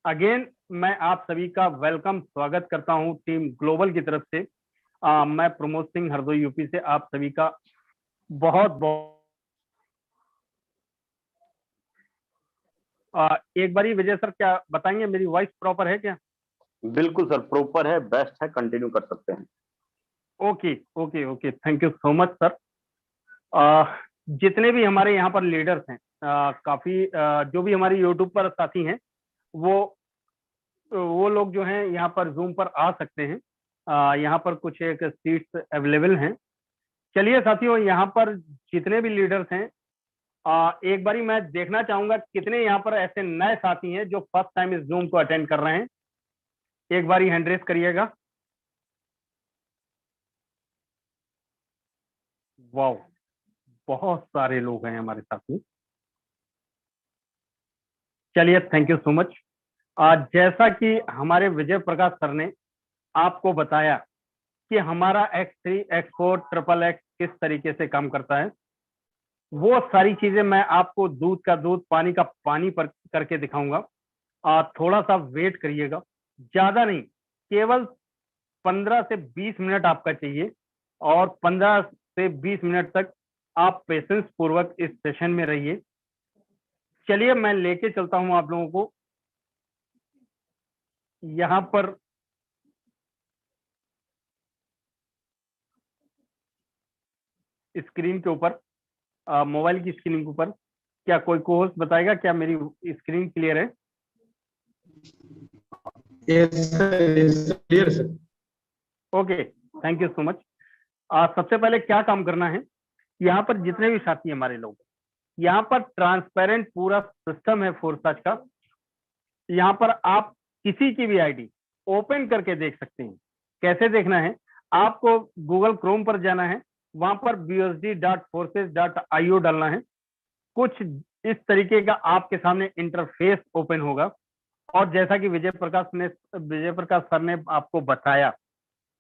अगेन मैं आप सभी का वेलकम स्वागत करता हूं टीम ग्लोबल की तरफ से। मैं प्रमोद सिंह हरदोई यूपी से आप सभी का बहुत बहुत एक बारी विजय सर क्या बताएंगे, मेरी वॉइस प्रॉपर है क्या? बिल्कुल सर, प्रॉपर है, बेस्ट है, कंटिन्यू कर सकते हैं। Okay okay okay, thank you so much sir. जितने भी हमारे यहाँ पर लीडर्स हैं, काफी जो भी हमारे यूट्यूब पर साथी हैं, वो लोग जो हैं यहाँ पर जूम पर आ सकते हैं। यहाँ पर कुछ एक सीट्स अवेलेबल हैं। चलिए साथियों, यहाँ पर जितने भी लीडर्स हैं, एक बारी मैं देखना चाहूंगा कितने यहाँ पर ऐसे नए साथी हैं जो फर्स्ट टाइम इस जूम को अटेंड कर रहे हैं। एक बारी हैंड रेस करिएगा। वाओ, बहुत सारे लोग हैं हमारे साथ में। चलिए, थैंक यू सो मच। जैसा कि हमारे विजय प्रकाश सर ने आपको बताया कि हमारा X3 X4 ट्रिपल X किस तरीके से काम करता है, वो सारी चीजें मैं आपको दूध का दूध पानी का पानी पर करके दिखाऊंगा। थोड़ा सा वेट करिएगा, ज्यादा नहीं, केवल 15 से 20 मिनट आपका चाहिए और 15 से 20 मिनट तक आप पेशेंस पूर्वक इस सेशन में रहिए। चलिए, मैं लेके चलता हूं आप लोगों को यहाँ पर। स्क्रीन के ऊपर, मोबाइल की स्क्रीन के ऊपर, क्या कोई को होस्ट बताएगा क्या मेरी स्क्रीन क्लियर है? Clear sir. Okay, thank you so much. सबसे पहले क्या काम करना है, यहाँ पर जितने भी साथी हमारे लोग, यहाँ पर ट्रांसपेरेंट पूरा सिस्टम है फोरसाज का। यहाँ पर आप किसी की भी आईडी ओपन करके देख सकते हैं। कैसे देखना है, आपको गूगल क्रोम पर जाना है, वहां पर bsd.forces.io डालना है। कुछ इस तरीके का आपके सामने इंटरफेस ओपन होगा और जैसा कि विजय प्रकाश सर ने आपको बताया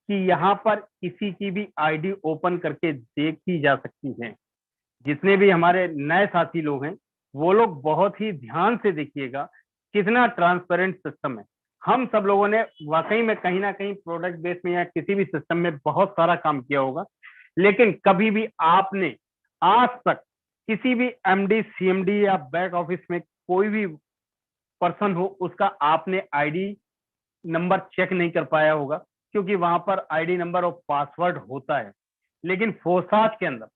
कि यहाँ पर किसी की भी आईडी ओपन करके देखी जा सकती है। जितने भी हमारे नए साथी लोग हैं वो लोग बहुत ही ध्यान से देखिएगा कितना ट्रांसपेरेंट सिस्टम है। हम सब लोगों ने वाकई में कहीं ना कहीं प्रोडक्ट बेस में या किसी भी सिस्टम में बहुत सारा काम किया होगा, लेकिन कभी भी आपने आज तक किसी भी एमडी सीएमडी या बैक ऑफिस में कोई भी पर्सन हो उसका आपने आईडी नंबर चेक नहीं कर पाया होगा, क्योंकि वहां पर आईडी नंबर और पासवर्ड होता है। लेकिन फोरसाज के अंदर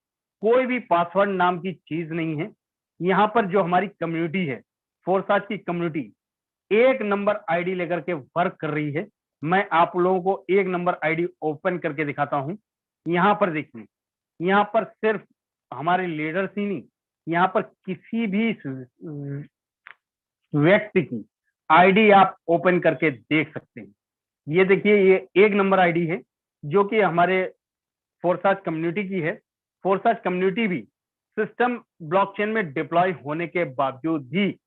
कोई भी पासवर्ड नाम की चीज नहीं है। यहाँ पर जो हमारी कम्युनिटी है, फोरसाज की कम्युनिटी एक नंबर आईडी लेकर के वर्क कर रही है। मैं आप लोगों को एक नंबर आईडी ओपन करके दिखाता हूं। यहाँ पर देखिए, यहाँ पर सिर्फ हमारे लीडर्स ही नहीं, यहाँ पर किसी भी व्यक्ति की आईडी आप ओपन करके देख सकते हैं। ये देखिए, ये 1 नंबर आईडी है जो कि हमारे फोरसाज कम्युनिटी की है। फोरसाज कम्युनिटी भी सिस्टम ब्लॉकचेन में डिप्लॉय होने के बावजूद भी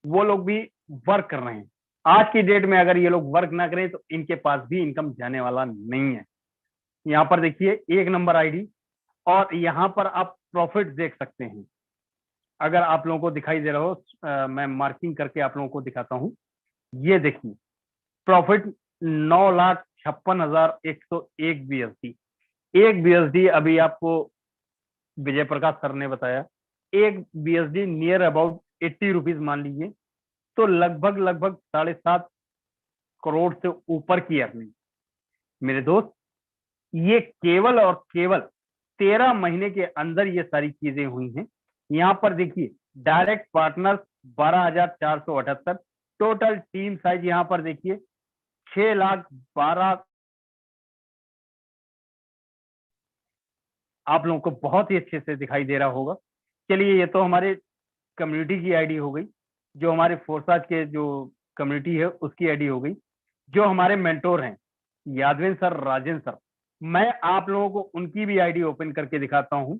वो लोग भी वर्क कर रहे हैं। आज की डेट में अगर ये लोग वर्क ना करें तो इनके पास भी इनकम जाने वाला नहीं है। यहाँ पर देखिए 1 नंबर आईडी, और यहाँ पर आप प्रॉफिट देख सकते हैं। अगर आप लोगों को दिखाई दे रहा हो, मैं मार्किंग करके आप लोगों को दिखाता हूँ। ये देखिए प्रॉफिट 9,56,101 BSD। एक BSD अभी आपको विजय प्रकाश सर ने बताया, एक BSD नियर अबाउट 80 रुपीज मान लीजिए, तो लगभग 7.5 करोड़ से ऊपर की अर्निंग। मेरे दोस्त, ये केवल और केवल 13 महीने के अंदर ये सारी चीजें हुई हैं। यहाँ पर देखिए direct partners 12,478, total team size यहाँ पर देखिए 6,12,000। आप लोगों को बहुत ही अच्छे से दिखाई दे रहा होगा। चलिए, ये तो हमारे कम्युनिटी की आईडी हो गई, जो हमारे फोरसाज के जो कम्युनिटी है उसकी आईडी हो गई। जो हमारे मेंटोर हैं यादवेंद्र सर, राजेंद्र सर, मैं आप लोगों को उनकी भी आईडी ओपन करके दिखाता हूँ।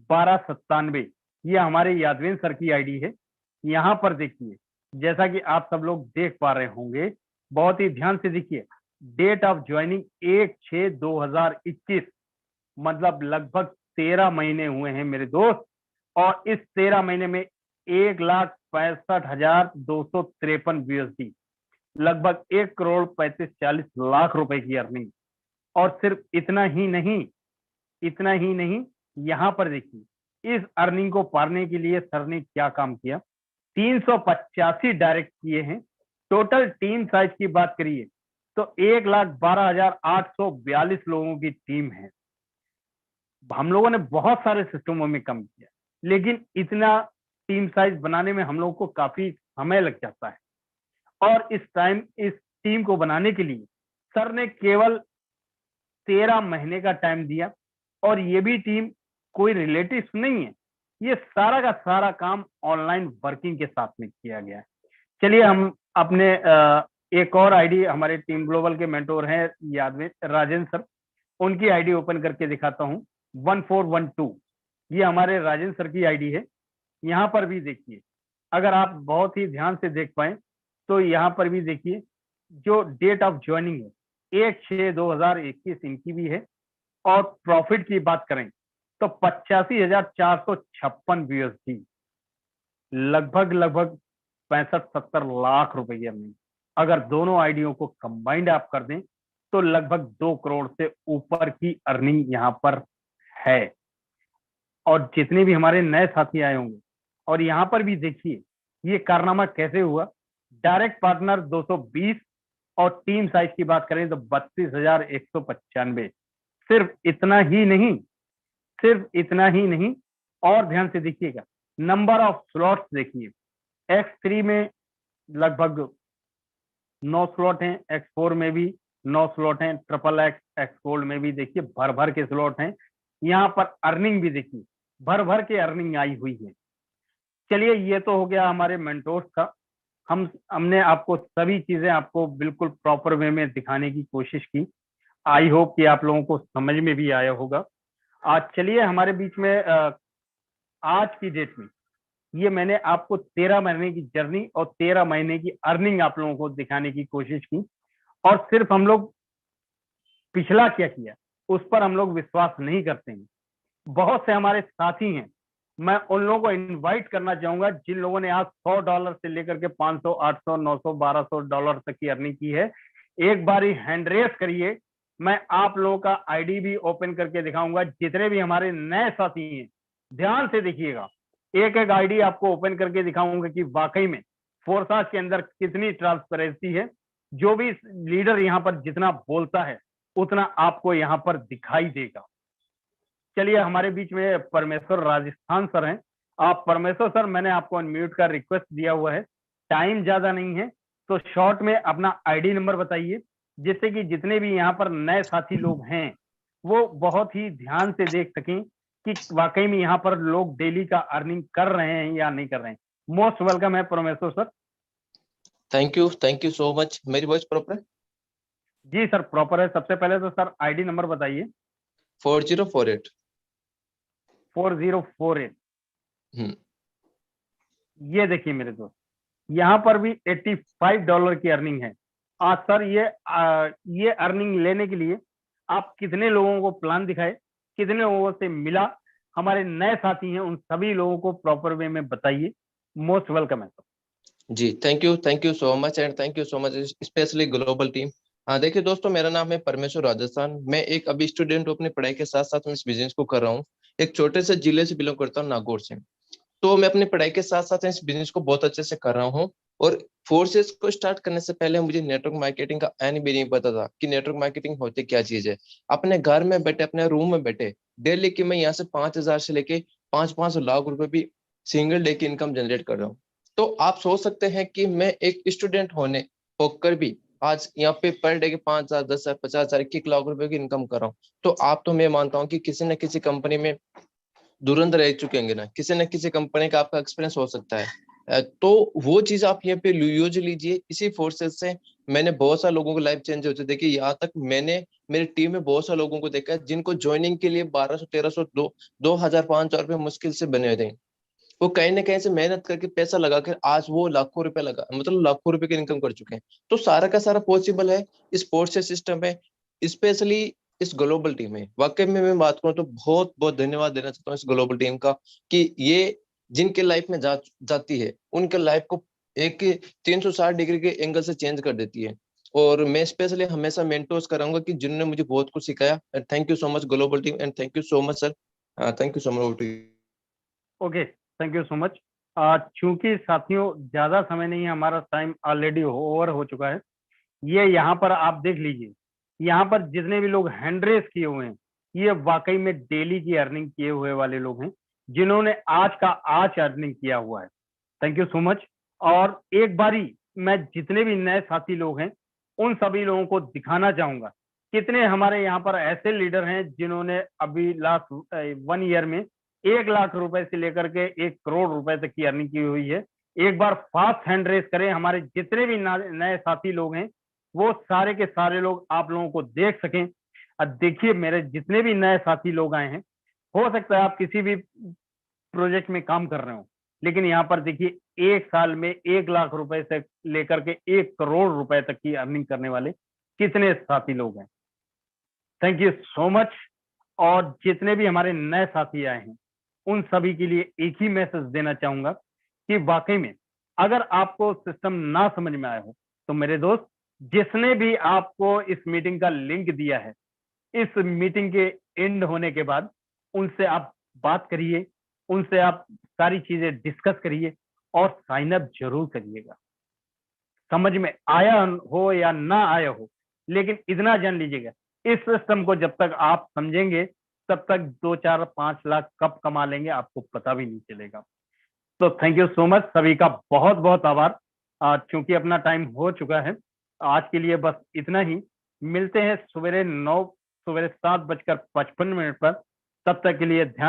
1297, ये हमारे यादवेंद्र सर की आईडी है। यहाँ पर देखिए, जैसा कि आप सब लोग देख पा रहे होंगे, बहुत ही ध्यान से देखिए, डेट ऑफ ज्वाइनिंग 1/6/2021, मतलब लगभग 13 महीने हुए हैं मेरे दोस्त। और इस 13 महीने में 1,65,253 BSD, लगभग 1,35,40,00,000 रुपए की अर्निंग। और सिर्फ इतना ही नहीं, यहाँ पर देखिए इस अर्निंग को पाने के लिए सर ने क्या काम किया। 385 डायरेक्ट किए हैं। टोटल टीम साइज की बात करिए तो 1,12,842 लोगों की टीम है। हम लोगों ने बहुत सारे सिस्टमों में काम किया, लेकिन इतना टीम साइज बनाने में हम लोगों को काफी समय लग जाता है। और इस टीम को बनाने के लिए सर ने केवल 13 महीने का टाइम दिया। और ये भी टीम कोई रिलेटिव्स नहीं है, ये सारा का सारा काम ऑनलाइन वर्किंग के साथ में किया गया है। चलिए, हम अपने एक और आईडी, हमारे टीम ग्लोबल के मेंटोर हैं राजेंद्र सर, उनकी आईडी ओपन करके दिखाता हूँ। 1412, ये हमारे राजेंद्र सर की आईडी है। यहाँ पर भी देखिए, अगर आप बहुत ही ध्यान से देख पाए तो यहाँ पर भी देखिए जो डेट ऑफ ज्वाइनिंग है 1/6/2021 इनकी भी है। और प्रॉफिट की बात करें तो 85,456 BSD, लगभग 65-70 लाख रुपए की अर्निंग। अगर दोनों आईडियों को कंबाइंड आप कर दें तो लगभग 2 करोड़ से ऊपर की अर्निंग यहाँ पर है। और जितने भी हमारे नए साथी आए होंगे, और यहाँ पर भी देखिए ये कारनामा कैसे हुआ। डायरेक्ट पार्टनर 220, और टीम साइज की बात करें तो 32,195। सिर्फ इतना ही नहीं, और ध्यान से देखिएगा, नंबर ऑफ स्लॉट्स देखिए। X3 में लगभग 9 स्लॉट हैं, X4 में भी 9 स्लॉट हैं, XXX X गोल्ड में भी देखिए भर के स्लॉट हैं। यहाँ पर अर्निंग भी देखिए भर के अर्निंग आई हुई है। चलिए, ये तो हो गया हमारे मेंटोर्स का। हमने आपको सभी चीजें आपको बिल्कुल प्रॉपर वे में दिखाने की कोशिश की। आई होप कि आप लोगों को समझ में भी आया होगा। आज चलिए, हमारे बीच में आज की डेट में ये मैंने आपको 13 महीने की जर्नी और 13 महीने की अर्निंग आप लोगों को दिखाने की कोशिश की। और सिर्फ हम लोग पिछला क्या किया उस पर हम लोग विश्वास नहीं करते हैं। बहुत से हमारे साथी हैं, मैं उन लोगों को इनवाइट करना चाहूंगा जिन लोगों ने आज $100 से लेकर के 500, 800, 900, $1,200 तक की अर्निंग की है। एक बारी हैंड रेस करिए, मैं आप लोगों का आईडी भी ओपन करके दिखाऊंगा। जितने भी हमारे नए साथी हैं, ध्यान से देखिएगा, एक एक आईडी आपको ओपन करके दिखाऊंगा कि वाकई में फोरसाज के अंदर कितनी ट्रांसपेरेंसी है। जो भी लीडर यहाँ पर जितना बोलता है उतना आपको यहाँ पर दिखाई देगा। चलिए, हमारे बीच में परमेश्वर राजस्थान सर हैं। आप परमेश्वर सर, मैंने आपको अनम्यूट का रिक्वेस्ट दिया हुआ है, टाइम ज्यादा नहीं है तो शॉर्ट में अपना आईडी नंबर बताइए, जिससे कि जितने भी यहाँ पर नए साथी लोग हैं वो बहुत ही ध्यान से देख सकें कि वाकई में यहाँ पर लोग डेली का अर्निंग कर रहे हैं या नहीं कर रहे हैं। मोस्ट वेलकम है परमेश्वर sir. Thank you so much. मेरी वॉइस प्रॉपर है? जी सर प्रॉपर है। सबसे पहले तो सर आईडी नंबर बताइए। 4048। 4048। हम्म। ये देखिए मेरे दोस्त, यहाँ पर भी $85 की अर्निंग है। आज सर ये अर्निंग लेने के लिए आप कितने लोगों को प्लान दिखाए, कितने लोगों से मिला, हमारे नए साथी हैं उन सभी लोगों को प्रॉपर वे में बताइए। मोस्ट वेलकम है सर। जी thank you so much and thank you so much specially global team. हाँ देखिए दोस्तों, मेरा नाम है परमेश्वर राजस्थान। मैं एक अभी स्टूडेंट हूँ, अपनी पढ़ाई के साथ साथ मैं इस बिजनेस को कर रहा हूँ। एक छोटे से जिले से बिलोंग करता हूँ, नागौर से। तो मैं अपनी पढ़ाई के साथ साथ इस बिजनेस को बहुत अच्छे से कर रहा हूँ। और फोर्सेस को स्टार्ट करने से पहले मुझे नेटवर्क मार्केटिंग का एन भी नहीं पता था कि नेटवर्क मार्केटिंग होती क्या चीज है। अपने घर में बैठे, अपने रूम में बैठे डेली की मैं यहाँ से 5,000 से लेके 5-5 लाख रुपए भी सिंगल डे की इनकम जनरेट कर रहा हूँ। तो आप सोच सकते हैं कि मैं एक स्टूडेंट होने होकर भी आज यहाँ पे पर डे के 5,000, 10,000, 50,000, 1 लाख रुपए की इनकम कर रहा हूँ। तो आप तो मैं मानता हूँ कि किसी न किसी कंपनी में धुरंधर रह चुके होंगे ना, किसी न किसी कंपनी का आपका एक्सपीरियंस हो सकता है। तो वो चीज आप यहाँ पे यूज लीजिए। इसी फोर्सेस से मैंने बहुत सारे लोगों को लाइफ चेंज होते देखिए। यहाँ तक मैंने मेरी टीम में बहुत सारे लोगों को देखा है जिनको ज्वाइनिंग के लिए 1200, 1300, 2,000, 5,000 रुपए मुश्किल से बने हुए थे। वो कहीं ना कहीं से मेहनत करके पैसा लगाकर आज वो लाखों रुपए लगा, मतलब लाखों रुपए की इनकम कर चुके हैं। तो सारा का सारा पॉसिबल है इस फोर्स सिस्टम में, स्पेशली इस ग्लोबल टीम में। वाकई में मैं बात करूं तो बहुत बहुत धन्यवाद देना चाहता हूँ इस ग्लोबल टीम का, कि ये जिनके लाइफ में जाती है उनके लाइफ को एक 360 डिग्री के एंगल से चेंज कर देती है। और मैं स्पेशली हमेशा मेंटोर्स कराऊंगा कि जिन्होंने मुझे बहुत कुछ सिखाया। Thank you so much global team and thank you so much sir. Thank you so much. Okay, thank you so much. चूंकि साथियों ज्यादा समय नहीं है, हमारा टाइम ऑलरेडी ओवर हो चुका है। ये यहाँ पर आप देख लीजिए, यहाँ पर जितने भी लोग हैंड रेस किए हुए हैं, ये वाकई में डेली की अर्निंग किए हुए वाले लोग हैं, जिन्होंने आज का आज अर्निंग किया हुआ है। Thank you so much. और एक बारी मैं जितने भी नए साथी लोग हैं उन सभी लोगों को दिखाना चाहूंगा कितने हमारे यहाँ पर ऐसे लीडर हैं जिन्होंने अभी लास्ट 1 ईयर में 1 लाख रुपए से लेकर के 1 करोड़ रुपए तक की अर्निंग की हुई है। एक बार फास्ट हैंड रेस करें, हमारे जितने भी नए साथी लोग हैं वो सारे के सारे लोग आप लोगों को देख सकें। अब देखिए मेरे जितने भी नए साथी लोग आए हैं, हो सकता है आप किसी भी प्रोजेक्ट में काम कर रहे हो, लेकिन यहाँ पर देखिए 1 साल में 1 लाख रुपए से लेकर के 1 करोड़ रुपए तक की अर्निंग करने वाले कितने साथी लोग हैं। Thank you so much. और जितने भी हमारे नए साथी आए हैं उन सभी के लिए एक ही मैसेज देना चाहूंगा कि वाकई में अगर आपको सिस्टम ना समझ में आया हो तो मेरे दोस्त, जिसने भी आपको इस मीटिंग का लिंक दिया है, इस मीटिंग के एंड होने के बाद उनसे आप बात करिए, उनसे आप सारी चीजें डिस्कस करिए और साइन अप जरूर करिएगा। समझ में आया हो या ना आया हो, लेकिन इतना जान लीजिएगा इस सिस्टम को जब तक आप समझेंगे तब तक 2, 4, 5 लाख कब कमा लेंगे आपको पता भी नहीं चलेगा। तो थैंक यू सो मच, सभी का बहुत बहुत आभार। चूंकि अपना टाइम हो चुका है, आज के लिए बस इतना ही। मिलते हैं सवेरे 7:55 पर। तब तक के लिए ध्यान